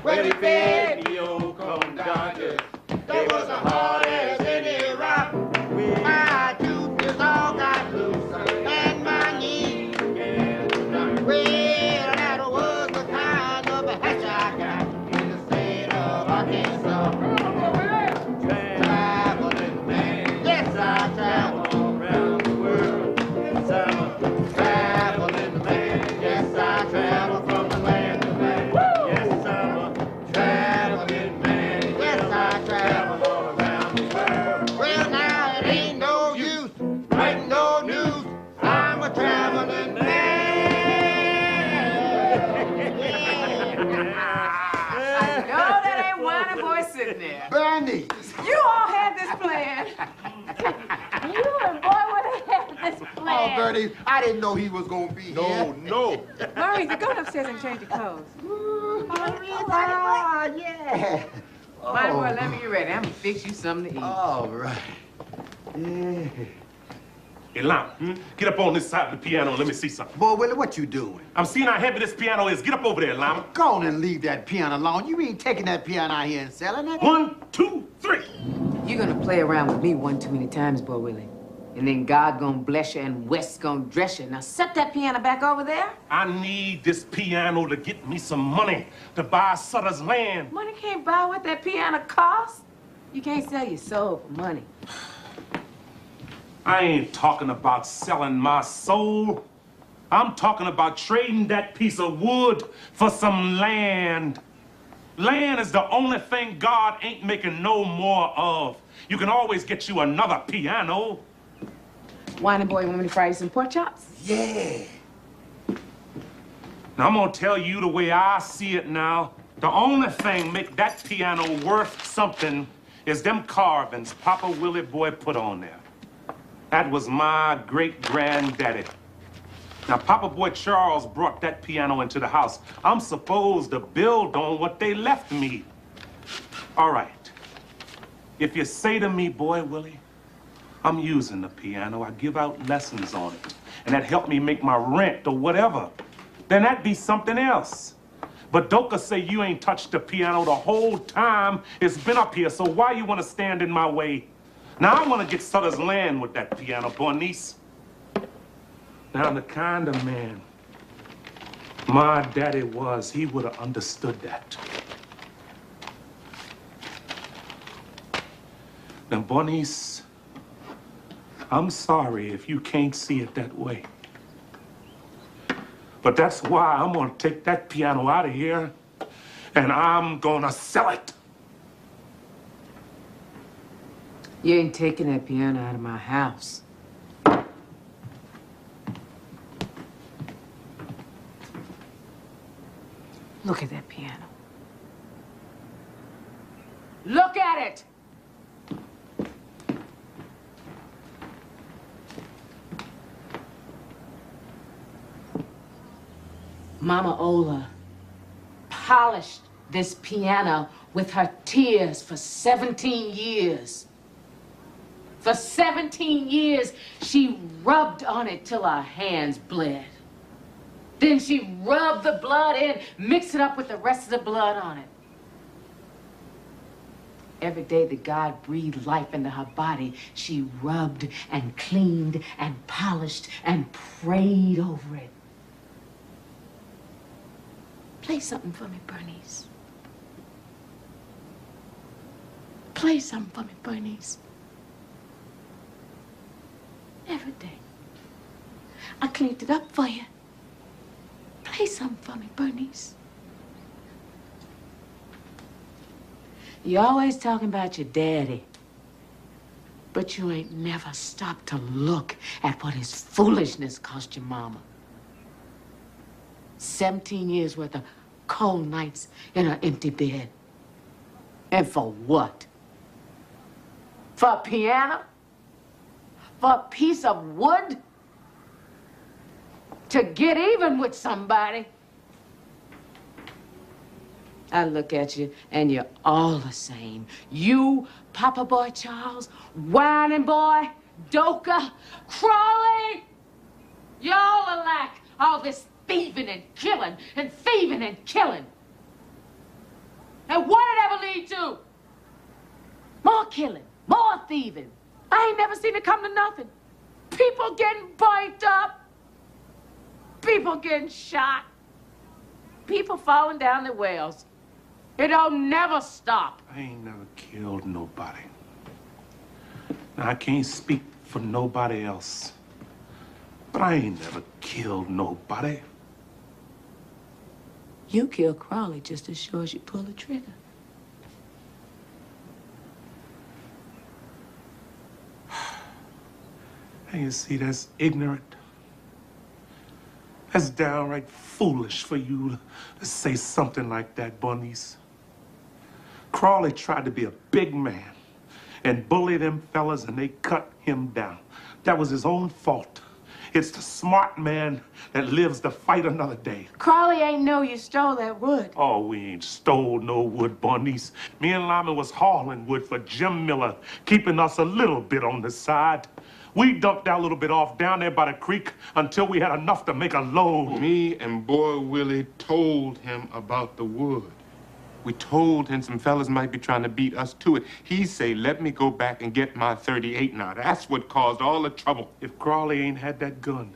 Well, he fed me old corn dodgers. They was as hard as any rock. My tooth all got loose, and my knees began to knock. Well, that was the kind of a hatch I got in the state of Arkansas. Traveling man, yes, I travel around the world. Yes, I'm a traveling man, yes, I travel from the land to land. Yes, I'm a traveling man, yes, I travel all around the world. Well, now it ain't no use writing no news. I'm a traveling man. No, that ain't Whining Boy sitting there. Bernice. You all had this plan. You and Boy would have had this plan. Oh, Bernie, I didn't know he was going to be here. No. Maurice, go upstairs and change your clothes. Yeah. My boy, let me get ready. I'm gonna fix you something to eat. All right. Yeah. Hey, Lama, get up on this side of the piano and let me see something. Boy, Willie, what you doing? I'm seeing how heavy this piano is. Get up over there, Lama. Go on and leave that piano alone. You ain't taking that piano out here and selling it. 1, 2, 3. You're gonna play around with me one too many times, boy Willie. And then God gonna bless you and West gonna dress you. Now set that piano back over there. I need this piano to get me some money to buy Sutter's land. Money can't buy what that piano costs. You can't sell your soul for money. I ain't talking about selling my soul. I'm talking about trading that piece of wood for some land. Land is the only thing God ain't making no more of. You can always get you another piano. Whining boy, you want me to fry you some pork chops? Yeah. Now, I'm gonna tell you the way I see it now. The only thing make that piano worth something is them carvings Papa Willie Boy put on there. That was my great-granddaddy. Now, Papa Boy Charles brought that piano into the house. I'm supposed to build on what they left me. All right. If you say to me, Boy Willie, I'm using the piano, I give out lessons on it, and that helped me make my rent or whatever, then that'd be something else. But Doka say you ain't touched the piano the whole time it's been up here, so why you want to stand in my way? Now, I want to get Sutter's land with that piano, Bernice. Now, the kind of man my daddy was, he would have understood that. Now, Bernice, I'm sorry if you can't see it that way. But that's why I'm gonna take that piano out of here and I'm gonna sell it. You ain't taking that piano out of my house. Look at that piano. Look at it! Mama Ola polished this piano with her tears for 17 years. For 17 years, she rubbed on it till her hands bled. Then she rubbed the blood in, mixed it up with the rest of the blood on it. Every day that God breathed life into her body, she rubbed and cleaned and polished and prayed over it. Play something for me, Bernice. Play something for me, Bernice. Every day. I cleaned it up for you. Play something for me, Bernice. You're always talking about your daddy, but you ain't never stopped to look at what his foolishness cost your mama. 17 years worth of cold nights in an empty bed. And for what? For a piano? For a piece of wood? To get even with somebody? I look at you and you're all the same. You, Papa Boy Charles, Whining Boy, Doka, Crawley. Y'all alike. All this thieving and killing and thieving and killing. And what did it ever lead to? More killing, more thieving. I ain't never seen it come to nothing. People getting burnt up. People getting shot. People falling down the wells. It don't never stop. I ain't never killed nobody. Now, I can't speak for nobody else, but I ain't never killed nobody. You kill Crawley just as sure as you pull the trigger. And you see, that's ignorant. That's downright foolish for you to say something like that, Bernice. Crawley tried to be a big man and bully them fellas, and they cut him down. That was his own fault. It's the smart man that lives to fight another day. Crawley ain't know you stole that wood. Oh, we ain't stole no wood, Bernice. Me and Lyman was hauling wood for Jim Miller, keeping us a little bit on the side. We dumped that little bit off down there by the creek until we had enough to make a load. Me and Boy Willie told him about the wood. We told him some fellas might be trying to beat us to it. He say, let me go back and get my 38 now. That's what caused all the trouble. If Crawley ain't had that gun,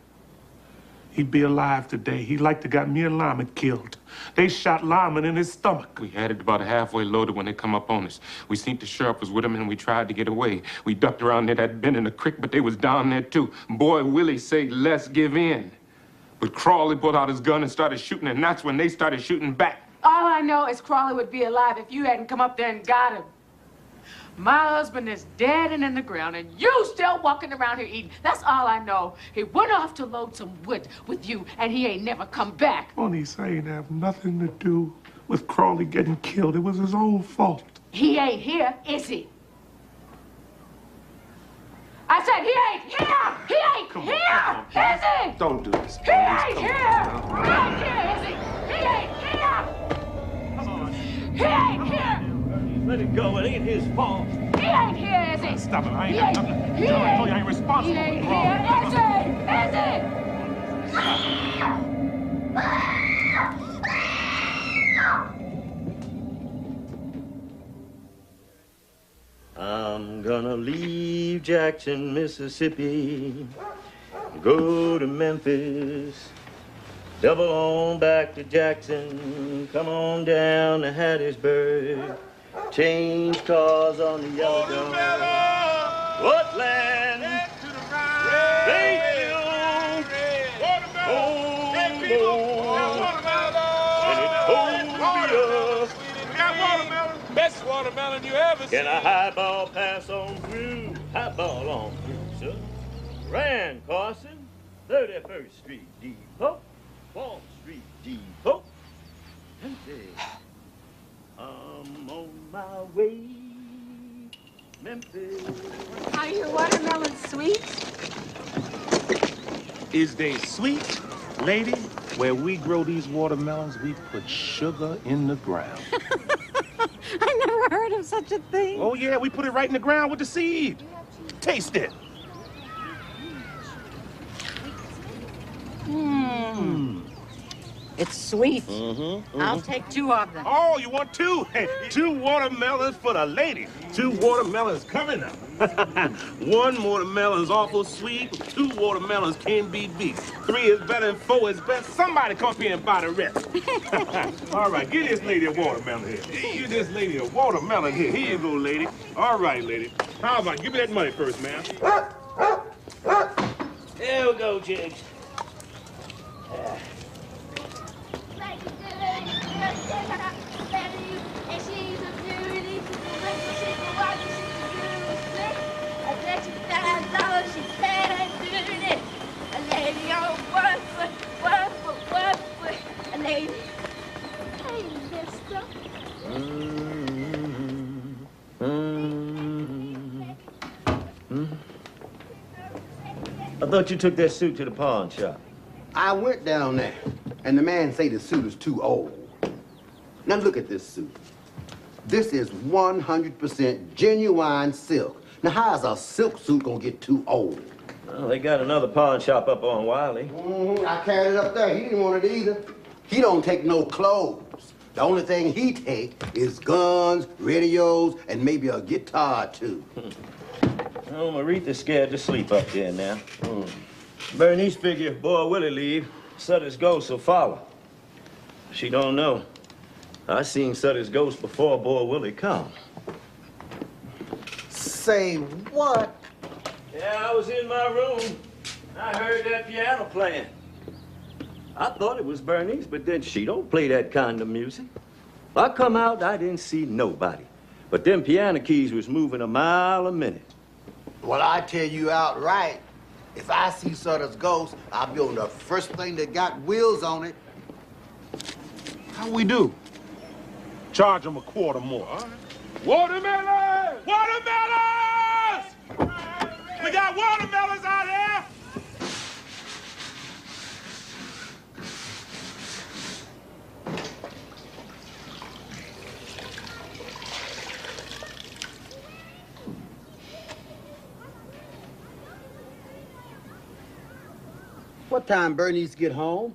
he'd be alive today. He like to got me and Lyman killed. They shot Lyman in his stomach. We had it about halfway loaded when they come up on us. We seen the sheriff was with him and we tried to get away. We ducked around near that bend in the creek, but they was down there too. Boy Willie say, let's give in. But Crawley pulled out his gun and started shooting, and that's when they started shooting back. All I know is Crawley would be alive if you hadn't come up there and got him. My husband is dead and in the ground, and you still walking around here eating. That's all I know. He went off to load some wood with you, and he ain't never come back. Bernice ain't have nothing to do with Crawley getting killed. It was his own fault. He ain't here, is he? I said he ain't here! He ain't here! Is he? Don't do this, He ain't here! He ain't here, is he? He ain't here! He ain't here! Let it go. It ain't his fault. He ain't here, is he? Stop it. I He ain't got ain't, nothing. he I ain't, told you I ain't responsible. he ain't for Crawley. Is he? I'm gonna leave Jackson, Mississippi, go to Memphis, double on back to Jackson, come on down to Hattiesburg, change cars on the yellow dog. What land? Thank you. Best watermelon you ever seen. Can a highball pass on through? Highball on through, sir. Rand Carson, 31st Street Depot, 4th Street Depot. Empty. I'm on my way, Memphis. Are your watermelons sweet? Is they sweet, lady? Where we grow these watermelons, we put sugar in the ground. I never heard of such a thing. Oh, yeah, we put it right in the ground with the seed. Taste it. It's sweet. I'll take 2 of them. Oh, you want 2? Hey, 2 watermelons for the lady. 2 watermelons coming up. 1 watermelon's awful sweet. 2 watermelons can't be beat. 3 is better than 4 is best. Somebody come here and buy the rest. All right, give this lady a watermelon here. Give this lady a watermelon here. Here you go, lady. All right, lady. How about give me that money first, ma'am? There we go, Jigs. I thought you took that suit to the pawn shop. I went down there, and the man say the suit is too old. Now look at this suit. This is 100% genuine silk. Now how's a silk suit gonna get too old? Well, they got another pawn shop up on Wiley. I carried it up there. He didn't want it either. He don't take no clothes. The only thing he take is guns, radios, and maybe a guitar too. Oh, Maritha's scared to sleep up there now. Bernice figure if Boy Willie leave, Sutter's ghost will follow. She don't know. I seen Sutter's ghost before Boy Willie come. Say what? Yeah, I was in my room. I heard that piano playing. I thought it was Bernice, but then she don't play that kind of music. I come out, I didn't see nobody. But them piano keys was moving a mile a minute. Well, I tell you outright, if I see Sutter's ghost, I'll be on the first thing that got wheels on it. How we do? Charge them a quarter more. All right. Watermelon! Watermelons! We got watermelons out here! What time Bernice get home?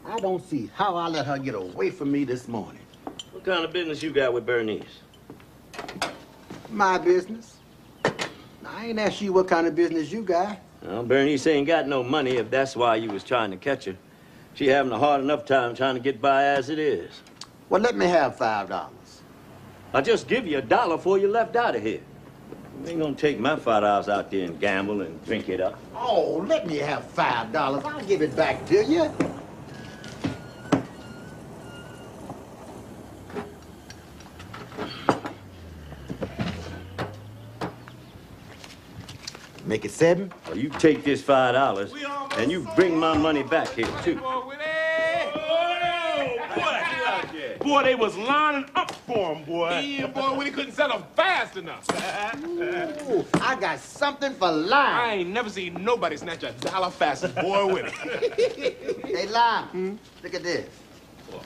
I don't see how I let her get away from me this morning. What kind of business you got with Bernice? My business. I ain't asked you what kind of business you got. Well, Bernice ain't got no money if that's why you was trying to catch her. She having a hard enough time trying to get by as it is. Well, let me have $5. I'll just give you $1 before you left out of here. You ain't gonna take my $5 out there and gamble and drink it up. Oh, let me have $5. I'll give it back to you. Make it 7? Well, you take this $5 and you bring my money back here, too. Boy, they was lining up for him, boy. Yeah, boy, when he couldn't sell them fast enough. Ooh, I got something for Lime. I ain't never seen nobody snatch $1 fast as Boy Willie. Hey, Lime, look at this.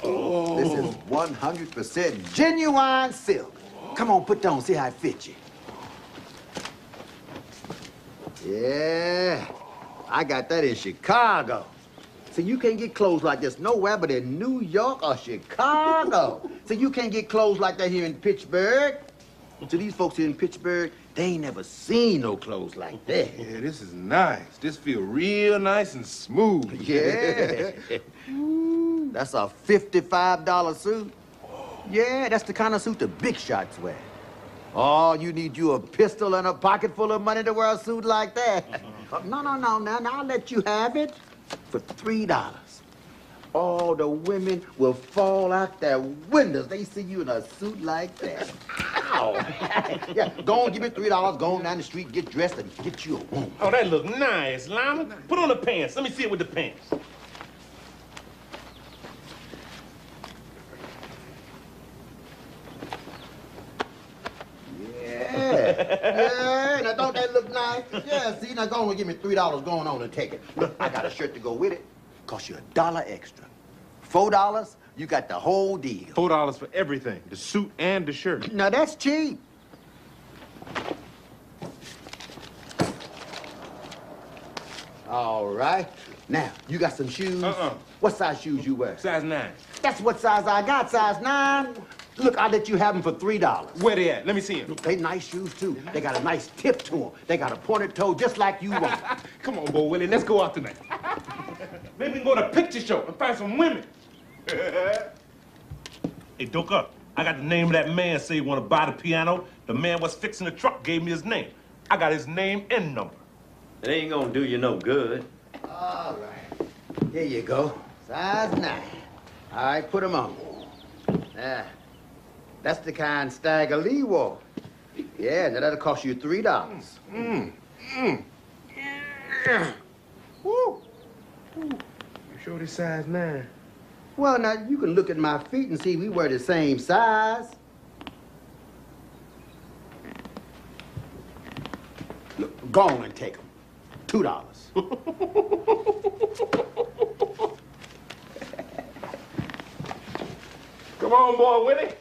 Oh. This is 100% genuine silk. Come on, put that on, see how it fits you. Yeah, I got that in Chicago. So you can't get clothes like this nowhere but in New York or Chicago. So you can't get clothes like that here in Pittsburgh. So these folks here in Pittsburgh, they ain't never seen no clothes like that. Yeah, this is nice. This feel real nice and smooth. Yeah. That's a $55 suit. Yeah, that's the kind of suit the big shots wear. Oh, you need you a pistol and a pocket full of money to wear a suit like that. No, now I'll let you have it for $3. All the women will fall out their windows. They see you in a suit like that. Ow! Yeah, go on, give me $3. Go on down the street, get dressed, and get you a woman. Oh, that look nice, Lima. Put on the pants. Let me see it with the pants. Yeah, now don't that look nice? Yeah, see, now go on and give me $3 going on and take it. Look, I got a shirt to go with it. Cost you $1 extra. $4, you got the whole deal. $4 for everything, the suit and the shirt. Now that's cheap. All right. Now, you got some shoes? What size shoes you wear? Size 9. That's what size I got, size 9. Look, I'll let you have them for $3. Where they at? Let me see them. Look, they nice shoes, too. They got a nice tip to them. They got a pointed toe just like you want. Come on, Bo Willie, let's go out tonight. Maybe we can go to a picture show and find some women. Hey, Doka, I got the name of that man say he want to buy the piano. The man was fixing the truck gave me his name. I got his name and number. It ain't gonna do you no good. All right. Here you go. Size 9. All right, put them on. That's the kind Stagger Lee wore. Yeah, now that'll cost you $3. Woo! You sure this size 9? Well, now, you can look at my feet and see we wear the same size. Look, go on and take them. $2. Come on, Boy Willie.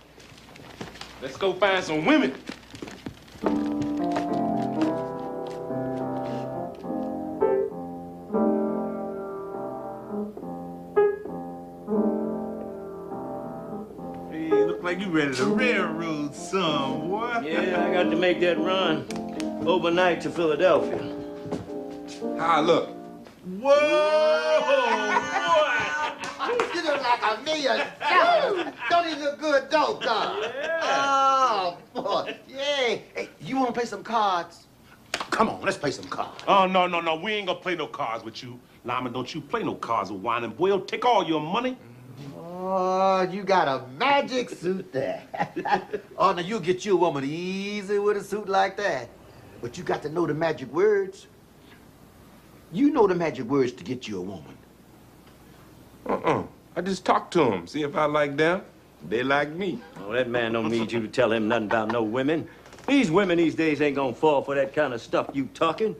Let's go find some women. Hey, look like you ready to railroad some, boy. Yeah, I got to make that run overnight to Philadelphia. How I look? Whoa, You look like $1 million. Don't he look good, dope, dog? Yeah. Oh, boy. Yeah. Hey, you want to play some cards? Come on, let's play some cards. Oh, no. We ain't gonna play no cards with you. Lima, don't you play no cards with Wine and Boy. Take all your money. Oh, you got a magic suit there. Oh, now you'll get you a woman easy with a suit like that. But you got to know the magic words. You know the magic words to get you a woman. I just talk to them, see if I like them. They like me. Oh, that man don't need you to tell him nothing about no women. These women these days ain't gonna fall for that kind of stuff you talking.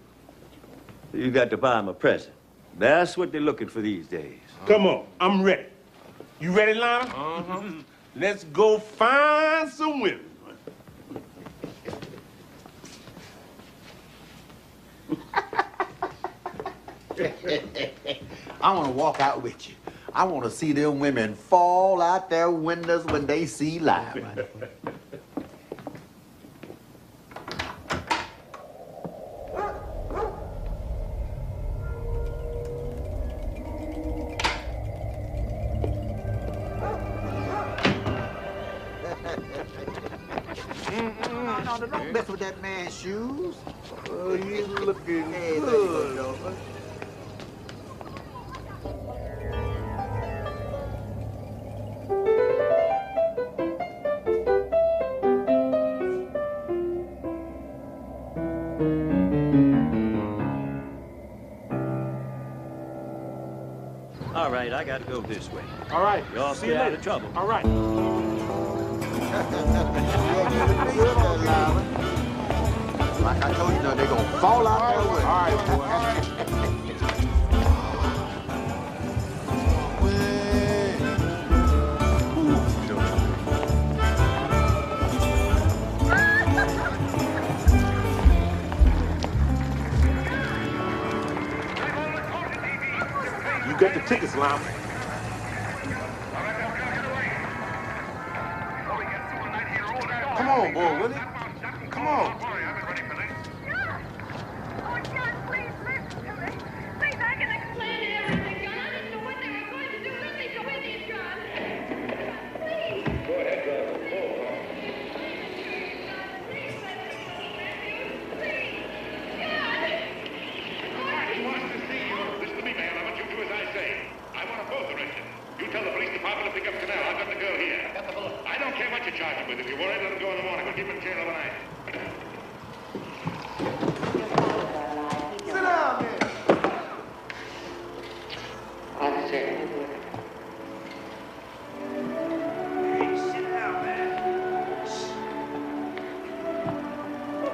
You got to buy them a present. That's what they're looking for these days. Come on, I'm ready. You ready, Lima? Let's go find some women. I want to walk out with you. I want to see them women fall out their windows when they see Lyman. No, don't mess with that man's shoes. Oh, he's looking good. All right, I got to go this way. All right. Y'all See you stay out later. of trouble. All right. Like I told you, they're going to fall out their way. All right. You got the tickets, Lyman. Come on, boy, Willie. Come on. You tell the police department to pick up Canal. I've got the girl here. I don't care what you charge him with. If you're worried, let him go in the morning. We'll keep him in jail overnight. Sit down, man. Officer. Hey, sit down, man.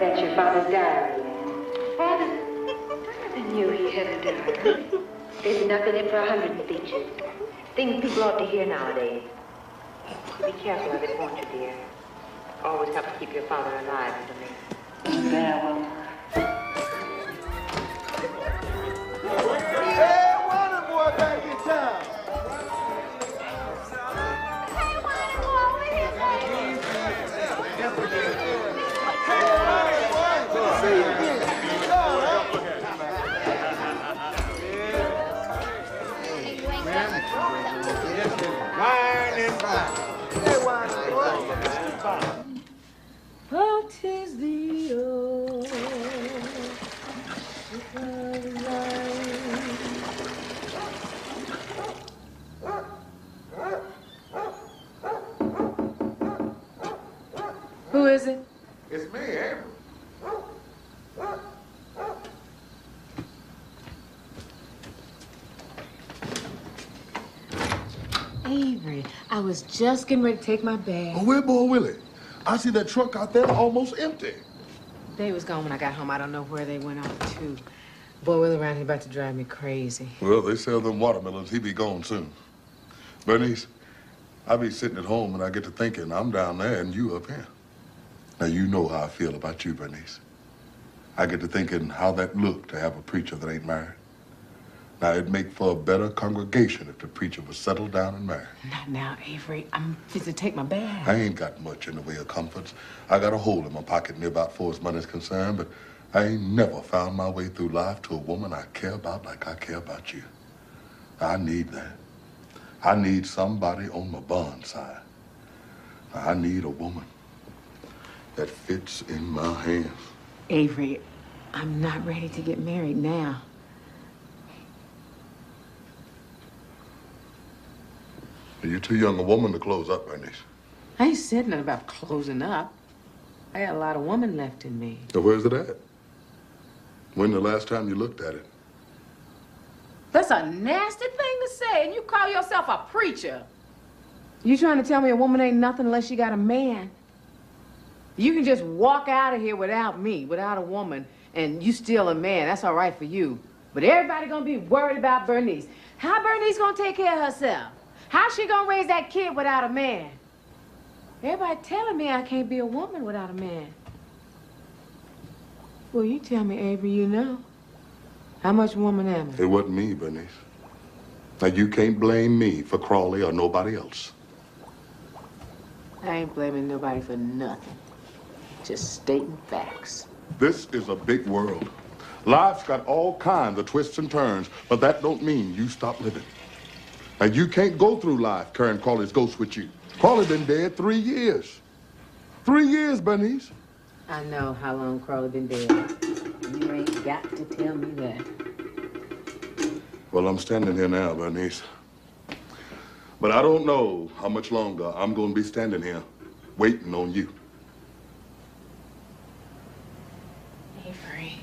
That's your father's diary. Father, I knew he had a diary. There's enough in it for 100 speeches. Things people ought to hear nowadays. Be careful of it, won't you, dear? Always help to keep your father alive for me. Farewell. Hey, Wonder Boy back in town. What is the old Who is it? It's me, Avery. Avery, I was just getting ready to take my bag. Oh, where, boy, Willie? I see that truck out there almost empty. They was gone when I got home. I don't know where they went off to. Boy, Willie around here about to drive me crazy. Well, they sell them watermelons. He be gone soon. Bernice, I be sitting at home and I get to thinking I'm down there and you up here. Now, you know how I feel about you, Bernice. I get to thinking how that look to have a preacher that ain't married. Now, it'd make for a better congregation if the preacher was settled down and married. Not now, Avery. I'm fit to take my bag. I ain't got much in the way of comforts. I got a hole in my pocket near about far as money's concerned, but I ain't never found my way through life to a woman I care about like I care about you. I need that. I need somebody on my bond side. I need a woman that fits in my hands. Avery, I'm not ready to get married now. You're too young a woman to close up, Bernice. I ain't said nothing about closing up. I got a lot of woman left in me. So where's it at? When the last time you looked at it? That's a nasty thing to say, and you call yourself a preacher. You trying to tell me a woman ain't nothing unless she got a man? You can just walk out of here without me, without a woman, and you still a man. That's all right for you. But everybody gonna be worried about Bernice. How Bernice gonna take care of herself? How's she gonna raise that kid without a man? Everybody telling me I can't be a woman without a man. Well, you tell me, Avery, you know. How much woman am I? It wasn't me, Bernice. Now, you can't blame me for Crawley or nobody else. I ain't blaming nobody for nothing. Just stating facts. This is a big world. Life's got all kinds of twists and turns, but that don't mean you stop living. Now, you can't go through life carrying Crawley's ghost with you. Crawley been dead 3 years. 3 years, Bernice. I know how long Crawley been dead. You ain't got to tell me that. Well, I'm standing here now, Bernice. But I don't know how much longer I'm going to be standing here waiting on you. Avery,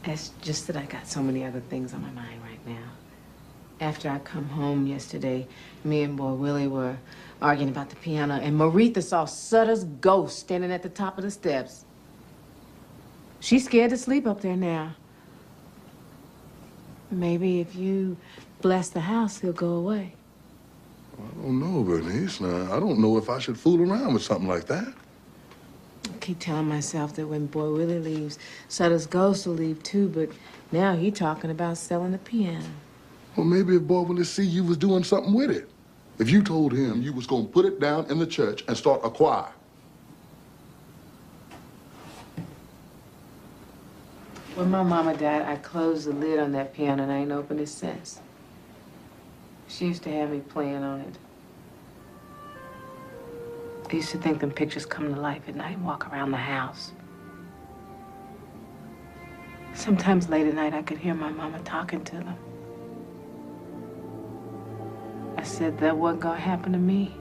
it's just that I got so many other things on my mind right now. After I come home yesterday, me and boy Willie were arguing about the piano, and Maritha saw Sutter's ghost standing at the top of the steps. She's scared to sleep up there now. Maybe if you bless the house, he'll go away. I don't know, Bernice. Now, I don't know if I should fool around with something like that. I keep telling myself that when boy Willie leaves, Sutter's ghost will leave too, but now he's talking about selling the piano. Well, maybe if boy Willie see you was doing something with it. If you told him you was going to put it down in the church and start a choir. When my mama died, I closed the lid on that piano and I ain't opened it since. She used to have me playing on it. I used to think them pictures come to life at night and walk around the house. Sometimes late at night, I could hear my mama talking to them. I said that wasn't gonna happen to me.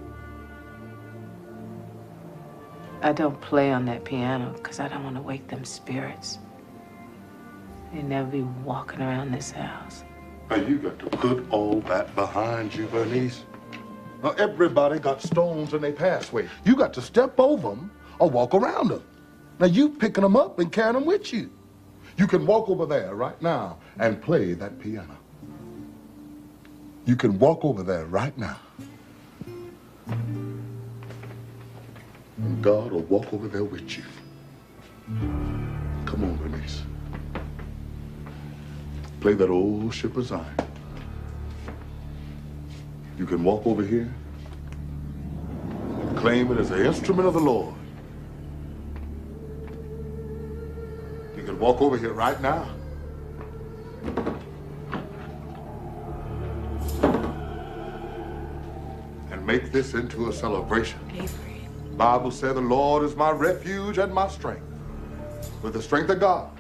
I don't play on that piano because I don't want to wake them spirits. They never be walking around this house. Now, you got to put all that behind you, Bernice. Now, everybody got stones in their pathway. You got to step over them or walk around them. Now, you picking them up and carrying them with you. You can walk over there right now and play that piano. You can walk over there right now. And God will walk over there with you. Come on, Bernice. Play that old ship of Zion. You can walk over here and claim it as an instrument of the Lord. You can walk over here right now and make this into a celebration. Avery. The Bible said the Lord is my refuge and my strength. With the strength of God,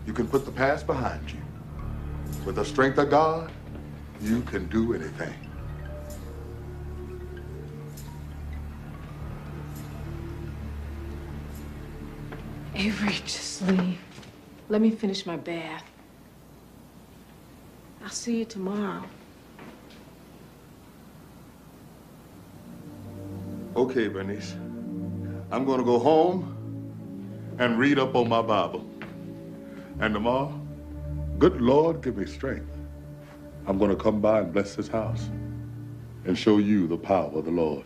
you can put the past behind you. With the strength of God, you can do anything. Avery, just leave. Let me finish my bath. I'll see you tomorrow. Okay, Bernice. I'm going to go home and read up on my Bible. And tomorrow, good Lord, give me strength. I'm going to come by and bless this house and show you the power of the Lord.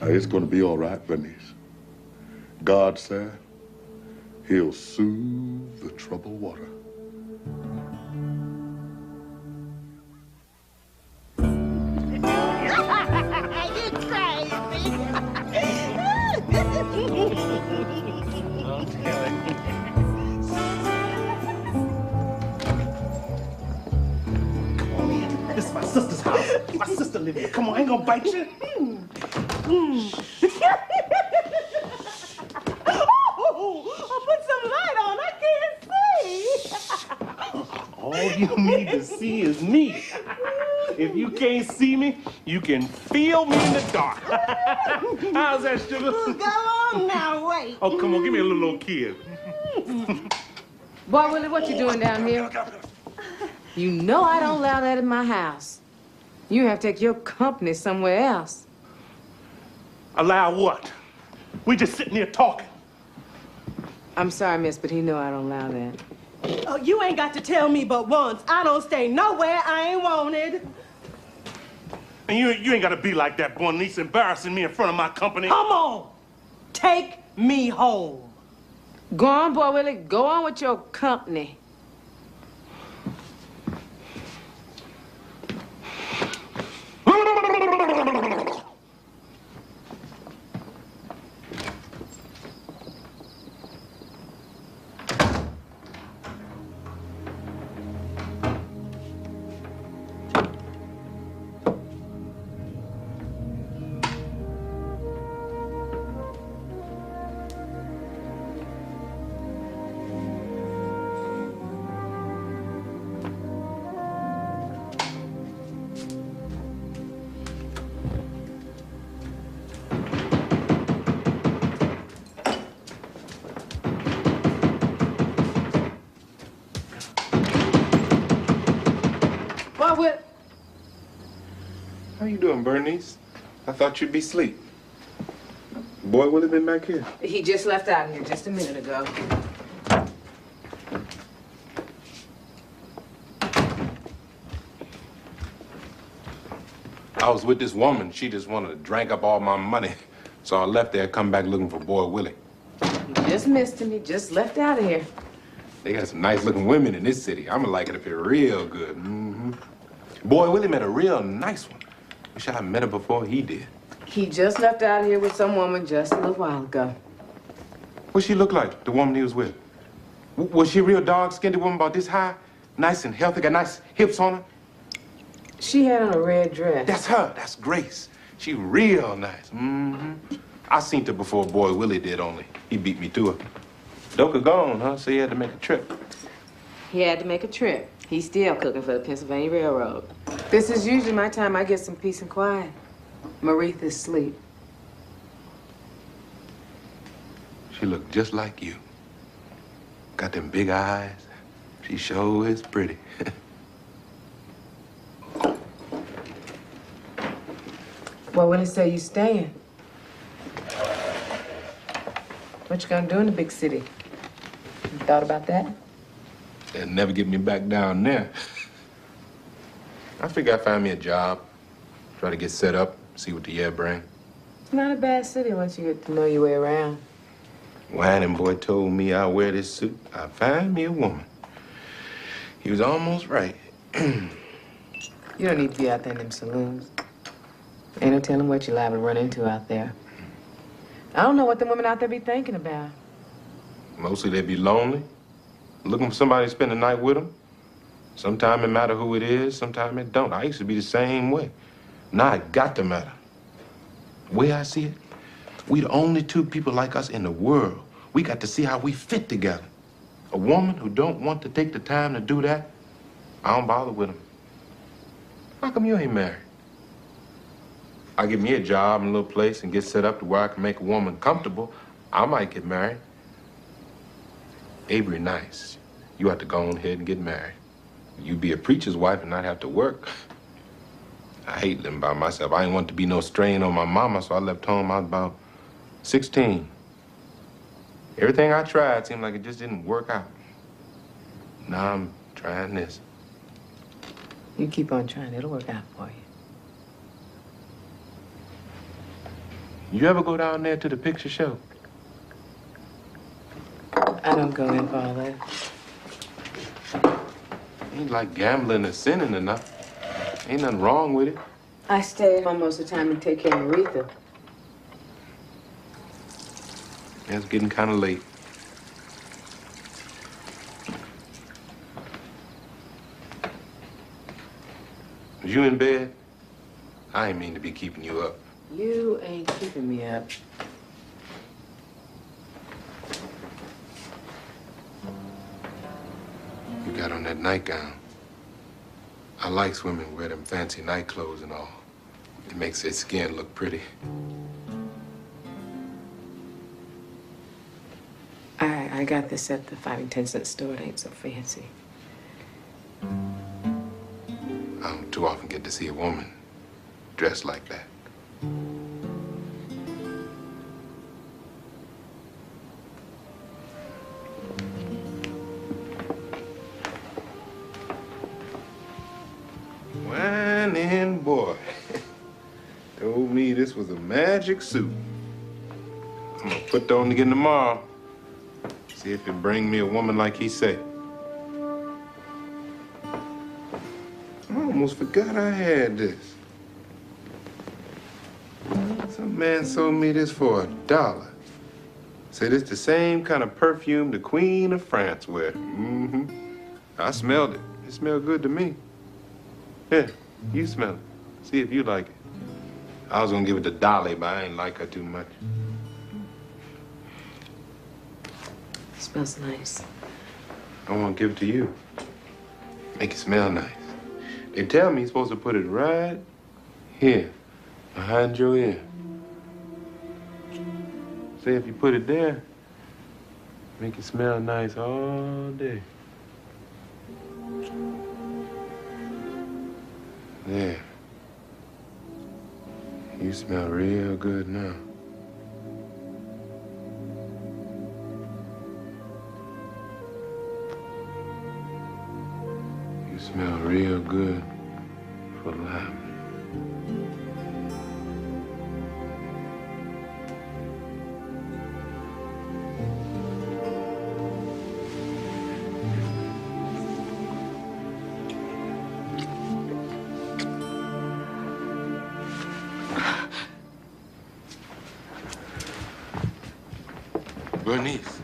Now, it's going to be all right, Bernice. God said he'll soothe the troubled water. You crazy. This is my sister's house. My sister lives here. Come on, I ain't gonna bite you. Oh, put some light on. I can't see. All you need to see is me. If you can't see me, you can feel me in the dark. How's that, sugar? Go on now, wait. Oh, come on, give me a little kid. Boy, Willie, what you doing down here? You know I don't allow that in my house. You have to take your company somewhere else. Allow what? We just sitting here talking. I'm sorry, miss, but he know I don't allow that. Oh, you ain't got to tell me but once. I don't stay nowhere I ain't wanted. And you ain't got to be like that, boy. Niece embarrassing me in front of my company. Come on. Take me home. Go on, boy, Willie. Go on with your company. you doing, Bernice? I thought you'd be asleep. Boy, Willie been back here? He just left out here just a minute ago. I was with this woman. She just wanted to drink up all my money. So I left there, come back looking for Boy Willie. You just missed him. He just left out of here. They got some nice-looking women in this city. I'ma like it up here real good. Boy Willie met a real nice one. Wish I had met her before he did. He just left out here with some woman just a little while ago. What she look like, the woman he was with? Was she a real dog-skinned woman about this high? Nice and healthy, got nice hips on her? She had on a red dress. That's her. That's Grace. She real nice. I seen her before Boy Willie did, only he beat me to her. Doka gone, huh? So he had to make a trip. He had to make a trip. He's still cooking for the Pennsylvania Railroad. This is usually my time I get some peace and quiet. Maretha's asleep. She looked just like you. Got them big eyes. She sure is pretty. Well, when it say you staying? What you gonna do in the big city? You thought about that? They'll never get me back down there. I figure I'd find me a job. Try to get set up, see what the year bring. It's not a bad city once you get to know your way around. Whining boy told me I'd wear this suit, I'd find me a woman. He was almost right. You don't need to be out there in them saloons. Ain't no telling what you're liable to run into out there. I don't know what the women out there be thinking about. Mostly they be lonely, looking for somebody to spend the night with them. Sometimes it matter who it is, sometimes it don't. I used to be the same way. Now it got to matter. The way I see it, we the only two people like us in the world. We got to see how we fit together. A woman who don't want to take the time to do that, I don't bother with them. How come you ain't married? I get me a job in a little place and get set up to where I can make a woman comfortable, I might get married. Avery nice. You have to go on ahead and get married. You be a preacher's wife and not have to work. I hate living by myself. I didn't want to be no strain on my mama, so I left home. I was about 16. Everything I tried seemed like it just didn't work out. Now I'm trying this. You keep on trying, it'll work out for you. You ever go down there to the picture show? I don't go in for all that. Ain't like gambling or sinning enough. Ain't nothing wrong with it. I stay home most of the time and take care of Maretha. It's getting kind of late. Was you in bed? I ain't mean to be keeping you up. You ain't keeping me up. You got on that nightgown. I like women wear them fancy night clothes and all. It makes their skin look pretty. I got this at the 5 and 10 cent store. It ain't so fancy. I don't too often get to see a woman dressed like that. Whining boy. Told me this was a magic suit. I'm gonna put that on again tomorrow. See if it bring me a woman like he said. I almost forgot I had this. Some man sold me this for $1. Said it's the same kind of perfume the Queen of France wear. I smelled it. It smelled good to me. Here, you smell it. See if you like it. I was gonna give it to Dolly, but I ain't like her too much. Smells nice. I want to give it to you. Make it smell nice. They tell me you're supposed to put it right here, behind your ear. Say if you put it there, make it smell nice all day. There. You smell real good now. You smell real good for life. Bernice.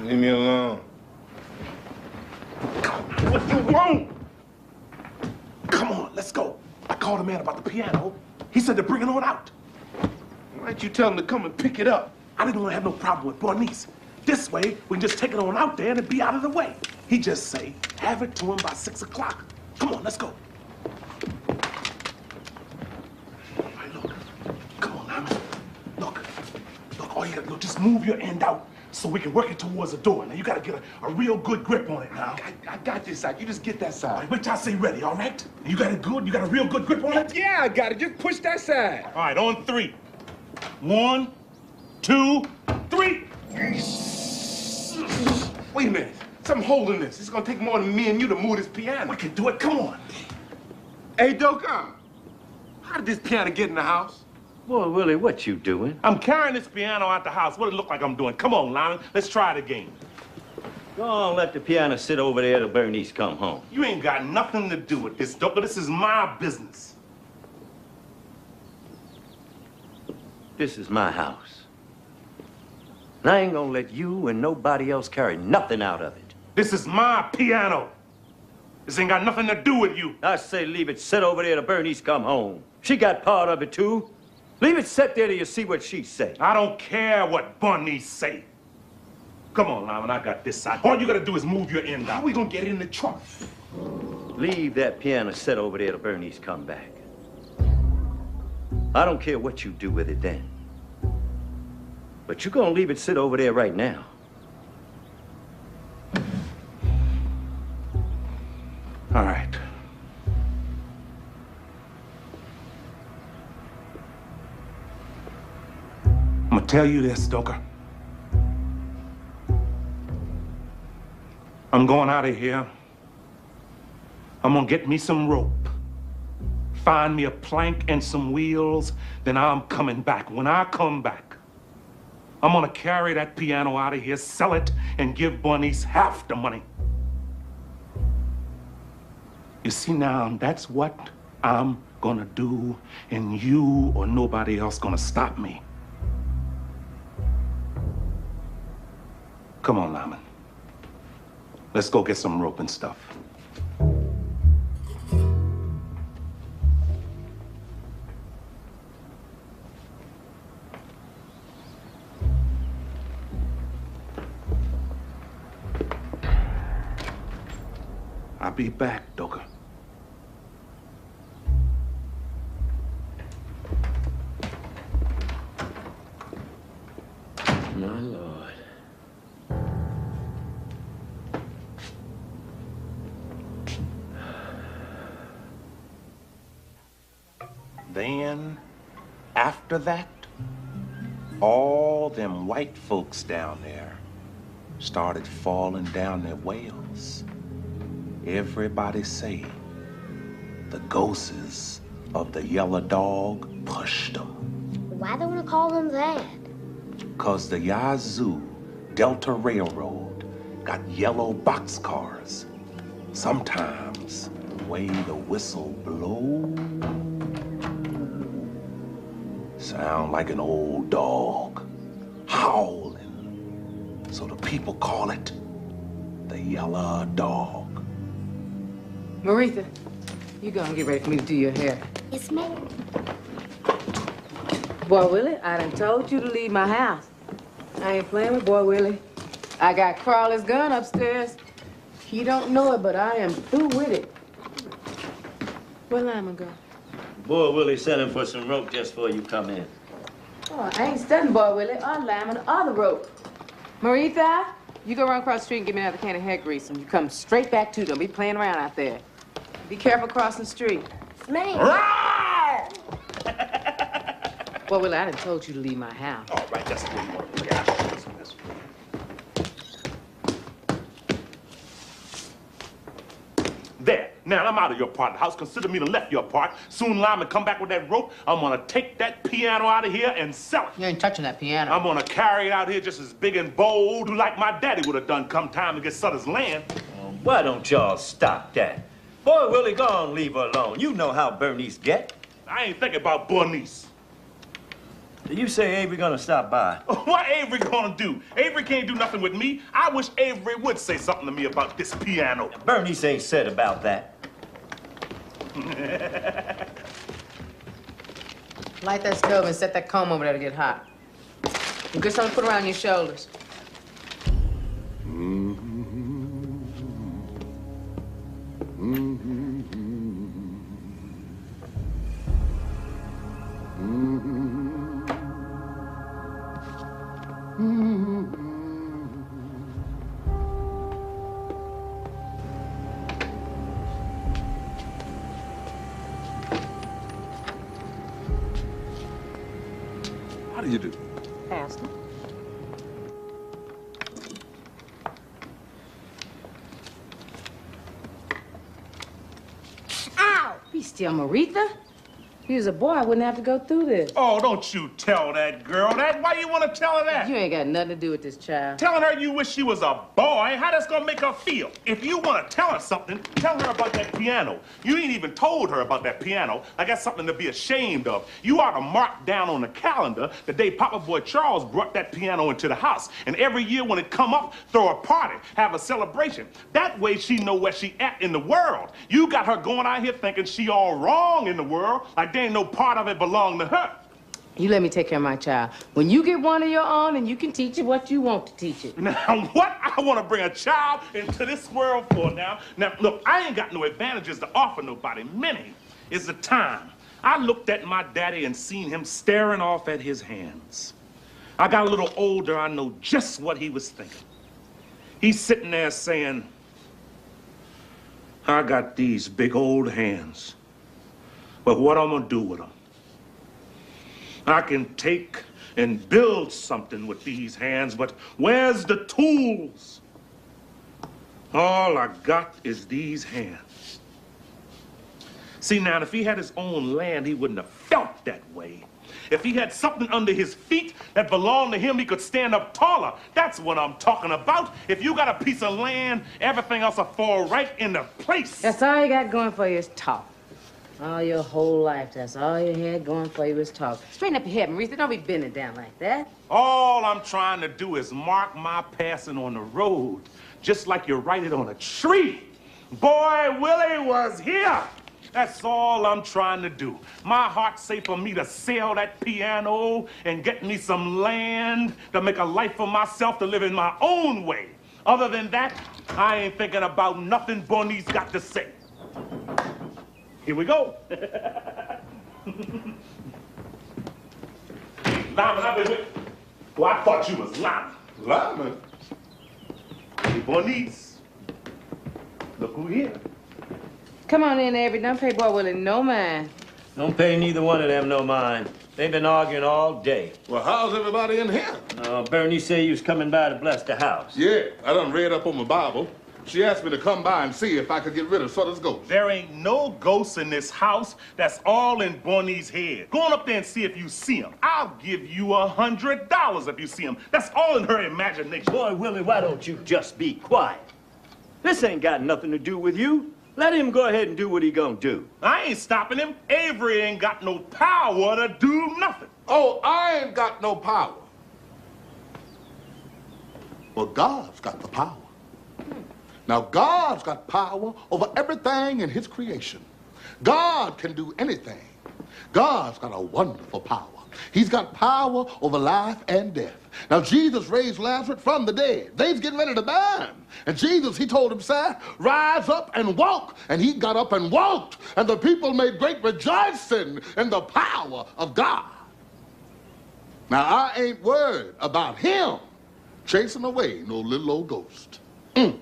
Leave me alone. What you want? Come on, let's go. I called a man about the piano. He said to bring it on out. Why didn't you tell him to come and pick it up? I didn't want to have no problem with Bernice. This way, we can just take it on out there and be out of the way. He just say, have it to him by 6 o'clock. Come on, let's go. All right, look. Come on, Lyman. Look, all you gotta do, just move your end out so we can work it towards the door. Now, you gotta get a real good grip on it now. I got this side. You just get that side. All right, wait till I say ready, all right? You got it good? You got a real good grip on it? Yeah, I got it. Just push that side. All right, on 3. 1, 2, 3. Wait a minute. Something holding this. It's gonna take more than me and you to move this piano. We can do it. Come on. Hey, Doka, how did this piano get in the house? Boy, Willie, what you doing? I'm carrying this piano out the house. What it look like I'm doing? Come on, Lyman. Let's try it again. Go on, let the piano sit over there till Bernice come home. You ain't got nothing to do with this, Doka. This is my business. This is my house. And I ain't gonna let you and nobody else carry nothing out of it. This is my piano. This ain't got nothing to do with you. I say leave it sit over there till Bernice come home. She got part of it, too. Leave it sit there till you see what she say. I don't care what Bernice say. Come on, Lyman, I got this side. All you gotta do is move your end out. How we gonna get it in the trunk? Leave that piano sit over there till Bernice come back. I don't care what you do with it then. But you're gonna leave it sit over there right now. All right. I'm gonna tell you this, Stoker. I'm going out of here. I'm gonna get me some rope. Find me a plank and some wheels, then I'm coming back. When I come back, I'm gonna carry that piano out of here, sell it, and give Bernice half the money. You see now, that's what I'm gonna do, and you or nobody else gonna stop me. Come on, Lyman. Let's go get some rope and stuff. I'll be back, Doka. My Lord. Then, after that, all them white folks down there started falling down their wells. Everybody say the ghosts of the yellow dog pushed them. Why do we call them that? 'Cause the Yazoo Delta Railroad got yellow boxcars. Sometimes the way the whistle blows sound like an old dog howling. people call it the yellow dog. Maritha, you go and get ready for me to do your hair. Yes, ma'am. Boy Willie, I done told you to leave my house. I ain't playing with Boy Willie. I got Crawley's gun upstairs. He don't know it, but I am through with it. Where Lyman go? Boy Willie sent him for some rope just before you come in. Oh, I ain't studying Boy Willie or Lyman or the rope. Maritha, you go run across the street and give me another can of hair grease, and you come straight back to them. Be playing around out there. Be careful crossing the street. Ma'am. Boy Willie, I done told you to leave my house. All right, that's the way you want to get out. There. Now, I'm out of your part of the house. Consider me to left your part. Soon Lyman come back with that rope. I'm going to take that piano out of here and sell it. You ain't touching that piano. I'm going to carry it out here just as big and bold like my daddy would have done come time to get Sutter's land. Why don't y'all stop that? Boy Willie, go on, leave her alone. You know how Bernice get. I ain't thinking about Bernice. You say Avery gonna stop by? What Avery gonna do? Avery can't do nothing with me. I wish Avery would say something to me about this piano. Bernice ain't said about that. Light that stove and set that comb over there to get hot. And get something to put around your shoulders. How do you do? Ask him. Ow! Be still, Maritha. If he was a boy, I wouldn't have to go through this. Oh, don't you tell that girl that. Why you want to tell her that? You ain't got nothing to do with this child. Telling her you wish she was a boy, how that's gonna make her feel? If you want to tell her something, tell her about that piano. You ain't even told her about that piano. Like that's something to be ashamed of. You ought to mark down on the calendar the day Papa Boy Charles brought that piano into the house. And every year when it come up, throw a party, have a celebration. That way she know where she at in the world. You got her going out here thinking she all wrong in the world, like there ain't no part of it belong to her. You let me take care of my child. When you get one of your own, and you can teach it what you want to teach it. Now, what I want to bring a child into this world for now? Now, look, I ain't got no advantages to offer nobody. Many is the time. I looked at my daddy and seen him staring off at his hands. I got a little older, I know just what he was thinking. He's sitting there saying, I got these big old hands, but what I'm gonna do with them? I can take and build something with these hands, but where's the tools? All I got is these hands. See, now, if he had his own land, he wouldn't have felt that way. If he had something under his feet that belonged to him, he could stand up taller. That's what I'm talking about. If you got a piece of land, everything else will fall right into place. That's all you got going for you is talk. All your whole life, that's all you had going for you was talk. Straighten up your head, Maritha. Don't be bending down like that. All I'm trying to do is mark my passing on the road, just like you write it on a tree. Boy Willie was here. That's all I'm trying to do. My heart's safe for me to sell that piano and get me some land to make a life for myself to live in my own way. Other than that, I ain't thinking about nothing Bernice got to say. Here we go. Lyman, I've been with... Well, I thought you was Lyman. Lyman? Hey, Bernice. Look who here. Come on in, Avery. Don't pay Boy Willie no mind. Don't pay neither one of them no mind. They've been arguing all day. Well, how's everybody in here? Bernie said you was coming by to bless the house. Yeah, I done read up on my Bible. She asked me to come by and see if I could get rid of Sutter's ghost. There ain't no ghosts in this house. That's all in Bernie's head. Go on up there and see if you see him. I'll give you $100 if you see him. That's all in her imagination. Boy, Willie, why don't you just be quiet? This ain't got nothing to do with you. Let him go ahead and do what he gonna do. I ain't stopping him. Avery ain't got no power to do nothing. Oh, I ain't got no power. Well, God's got the power. Now, God's got power over everything in his creation. God can do anything. God's got a wonderful power. He's got power over life and death. Now, Jesus raised Lazarus from the dead. They was getting ready to burn him. And Jesus, he told himself, rise up and walk. And he got up and walked. And the people made great rejoicing in the power of God. Now, I ain't worried about him chasing away no little old ghost. Hey,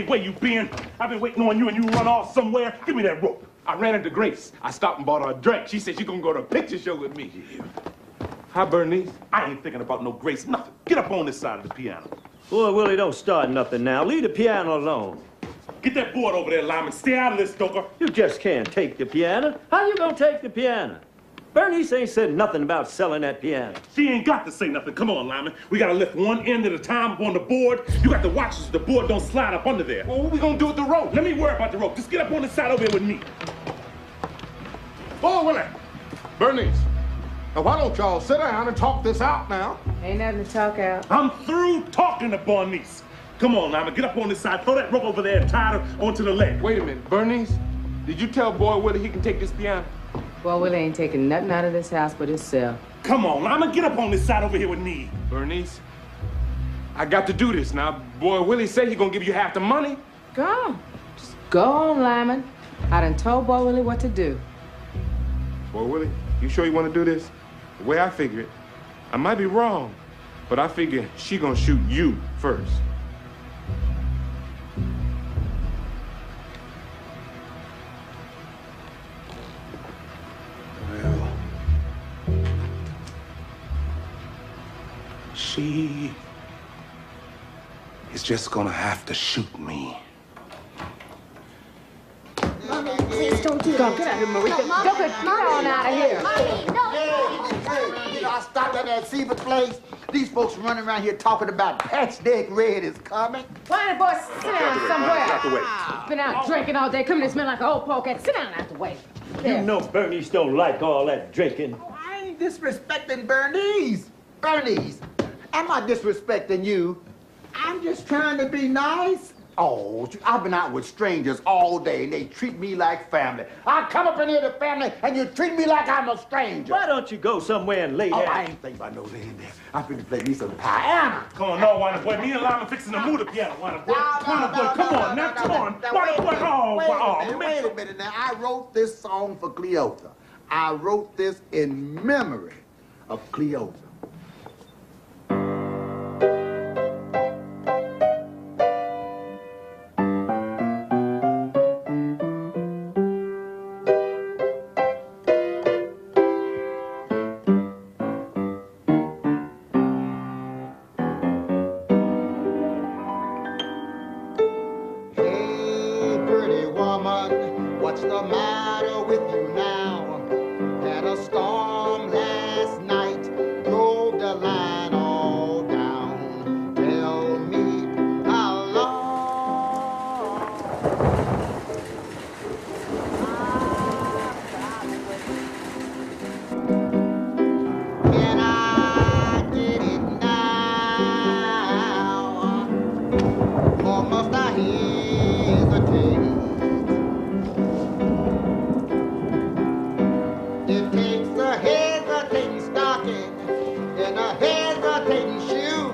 where you been? I've been waiting on you and you run off somewhere. Give me that rope. I ran into Grace. I stopped and bought her a drink. She said she gonna go to a picture show with me. Hi, Bernice. I ain't thinking about no Grace, nothing. Get up on this side of the piano. Boy, Willie, don't start nothing now. Leave the piano alone. Get that board over there, Lyman. Stay out of this, Stoker. You just can't take the piano. How you gonna take the piano? Bernice ain't said nothing about selling that piano. She ain't got to say nothing. Come on, Lyman. We gotta lift one end at a time up on the board. You got to watch so the board don't slide up under there. Well, what we gonna do with the rope? Let me worry about the rope. Just get up on this side over here with me. Oh, Willie. Bernice. Now, why don't y'all sit down and talk this out now? Ain't nothing to talk out. I'm through talking to Bernice. Come on, Lyman. Get up on this side. Throw that rope over there and tie it onto the leg. Wait a minute, Bernice. Did you tell Boy Willie he can take this piano? Well, Willie ain't taking nothing out of this house but himself. Come on, Lyman. Get up on this side over here with me. Bernice, I got to do this now. Boy Willie said he gonna give you half the money. Go on. Just go on, Lyman. I done told Boy Willie what to do. Boy Willie, you sure you want to do this? The way I figure it, I might be wrong, but I figure she gonna shoot you first. She is just gonna have to shoot me. Mommy, please don't do that. Get out of here, Marie. Get on out of here. Hey, I stopped at that Seaver place. These folks running around here talking about Patchdeck Red is coming. Why the boy sit down somewhere? Out the way. Been out drinking all day, coming to smell like an old polecat. Sit down out the way. There. You know Bernice don't like all that drinking. Oh, I ain't disrespecting Bernice. Bernice, am I disrespecting you? I'm just trying to be nice. Oh, I've been out with strangers all day, and they treat me like family. I come up in here to family, and you treat me like I'm a stranger. Why don't you go somewhere and lay down? Oh, I ain't thinking about no laying there. I'm finna play me some piano. Come on, no, Wanda boy. Me and Lyman fixing to move the piano, Wanda boy. Wanda boy, come on, now, come on. Wanda boy, oh, Wait a minute now. I wrote this song for Cleotha. I wrote this in memory of Cleotha. What's the matter with you now? Had a storm last night, drove the line all down. Tell me how long can I get it now? Or must I hesitate? It takes a hesitating stocking and a hesitating shoe.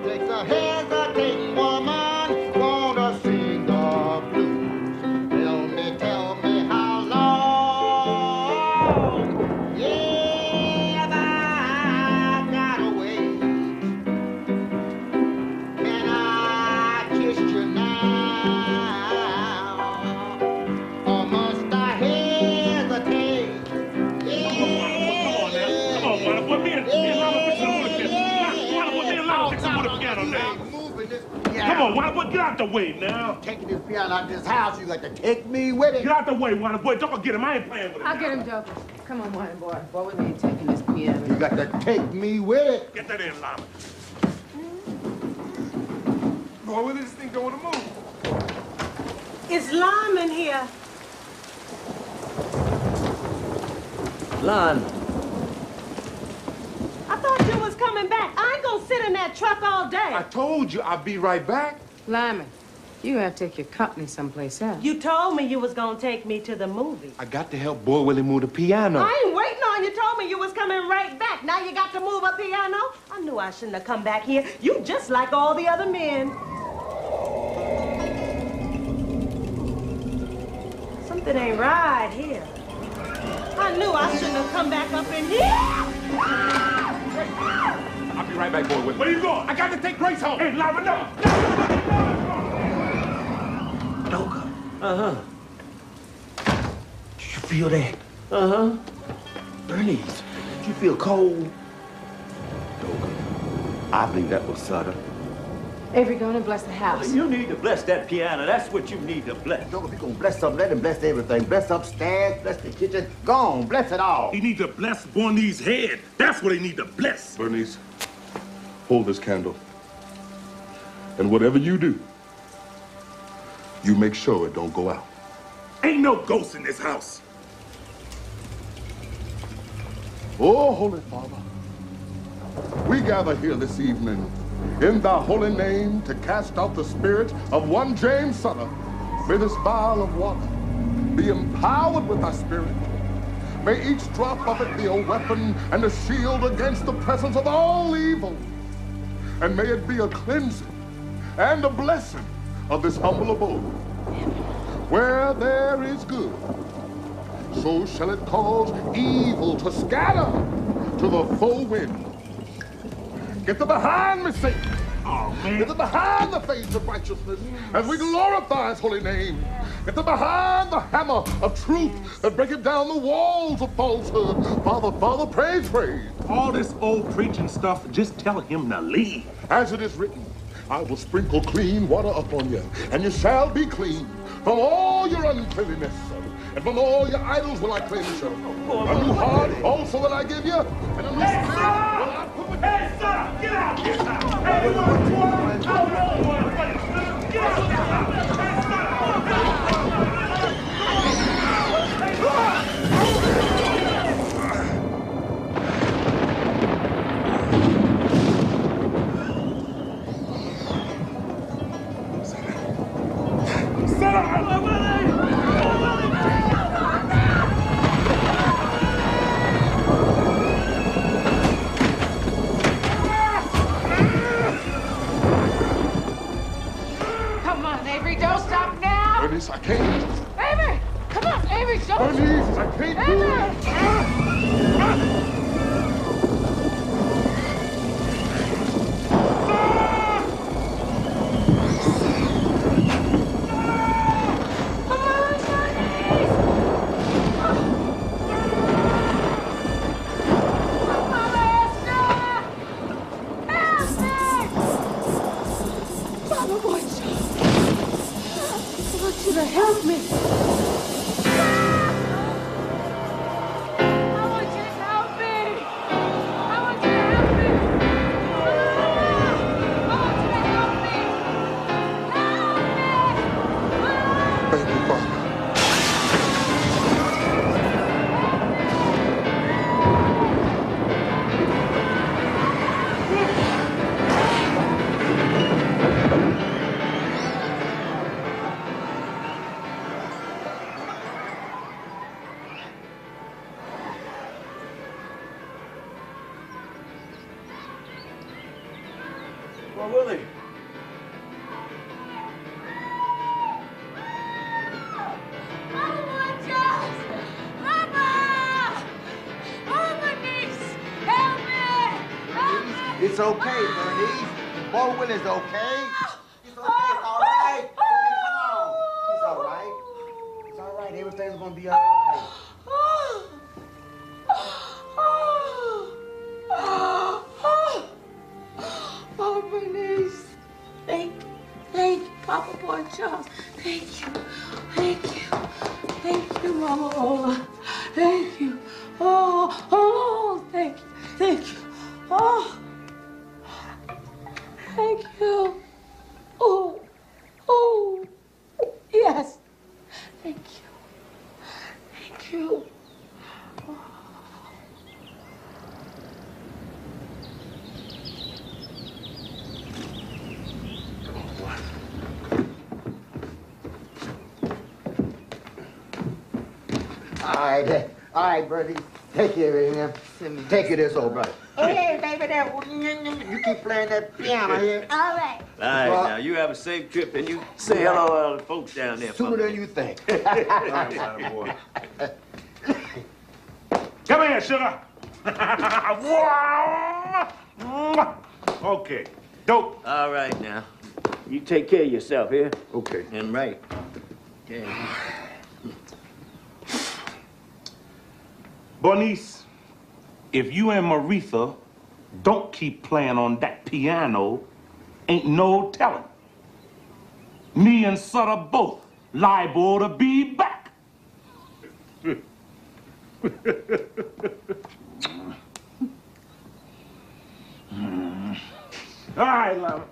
Takes a hesitating woman gonna sing the blues. Tell me how long? Yeah, I gotta wait. Can I kiss you now? Or must I hesitate? Come on, Wanda boy, get out the way now. Taking this piano out of this house, you got to take me with it. Get out the way, Wanda boy. Don't get him. I ain't playing with him. I'll get him, Joker. Come on, Wanda boy. Boy, we ain't taking this piano. You got to take me with it. Get that in, Lyman. Boy Willie, this thing don't want to move. It's Lyman here. Lon. I thought you was coming back. I ain't gonna sit in that truck all day. I told you I'd be right back. Lyman, you have to take your company someplace else. You told me you was gonna take me to the movie. I got to help Boy Willie move the piano. I ain't waiting on you. Told me you was coming right back. Now you got to move a piano? I knew I shouldn't have come back here. You just like all the other men. Something ain't right here. I knew I shouldn't have come back up in here. I'll be right back, Boy Willie. Where you going? I got to take Grace home. Hey, Lava, no. Doka. Uh-huh. Do you feel that? Uh-huh. Bernice, do you feel cold? Doka. I think that was Sutter. Avery, go on and bless the house. You need to bless that piano. That's what you need to bless. Doka, if you're gonna bless something, let him bless everything. Bless upstairs, bless the kitchen. Go on, bless it all. He needs to bless Bornee's head. That's what he need to bless. Bernice, hold this candle. And whatever you do, you make sure it don't go out. Ain't no ghosts in this house. Oh, Holy Father, we gather here this evening in thy holy name to cast out the spirit of one James Sutter. May this vial of water be empowered with thy spirit. May each drop of it be a weapon and a shield against the presence of all evil. And may it be a cleansing and a blessing of this humble abode. Where there is good, so shall it cause evil to scatter to the full wind. Get thee behind me, Satan. Oh, man. Get thee behind the face of righteousness as we glorify his holy name. Get thee behind the hammer of truth that breaketh down the walls of falsehood. Father, praise. All this old preaching stuff, just tell him to leave. As it is written, I will sprinkle clean water upon you, and you shall be clean from all your uncleanness. And from all your idols will I cleanse you. A new heart also will I give you, and a new spirit will I put within you. Hey, son, get out! Get out! Hey, what's going on? Get out! Get out! Come on, Avery, don't stop now. Bernice, I can't. Avery, come on, Avery, don't. Bernice, I can't do it. Help me. Well, Willie. It's okay, Bernice. Boy Willie's okay. It's okay. It's all right. Come on. It's all right. It's all right. Everything's gonna be all right. Oh, Bernice. Thank you, Papa Boy Charles. Thank you, Mama Ola. Thank you. Oh, thank you. Oh, thank you. Oh, yes. Thank you. All right, Bertie. Take care of him. Take care of this old brother. Hey, baby, that... You keep playing that piano here. All right. All right, now, you have a safe trip, and you say hello to all the folks down there. Sooner than you think. All right, boy. Come here, sugar. Okay, dope. All right, now. You take care of yourself here. Okay. And right. Okay. Bernice, if you and Maritha don't keep playing on that piano, ain't no telling. Me and Sutter both liable to be back. All right, love.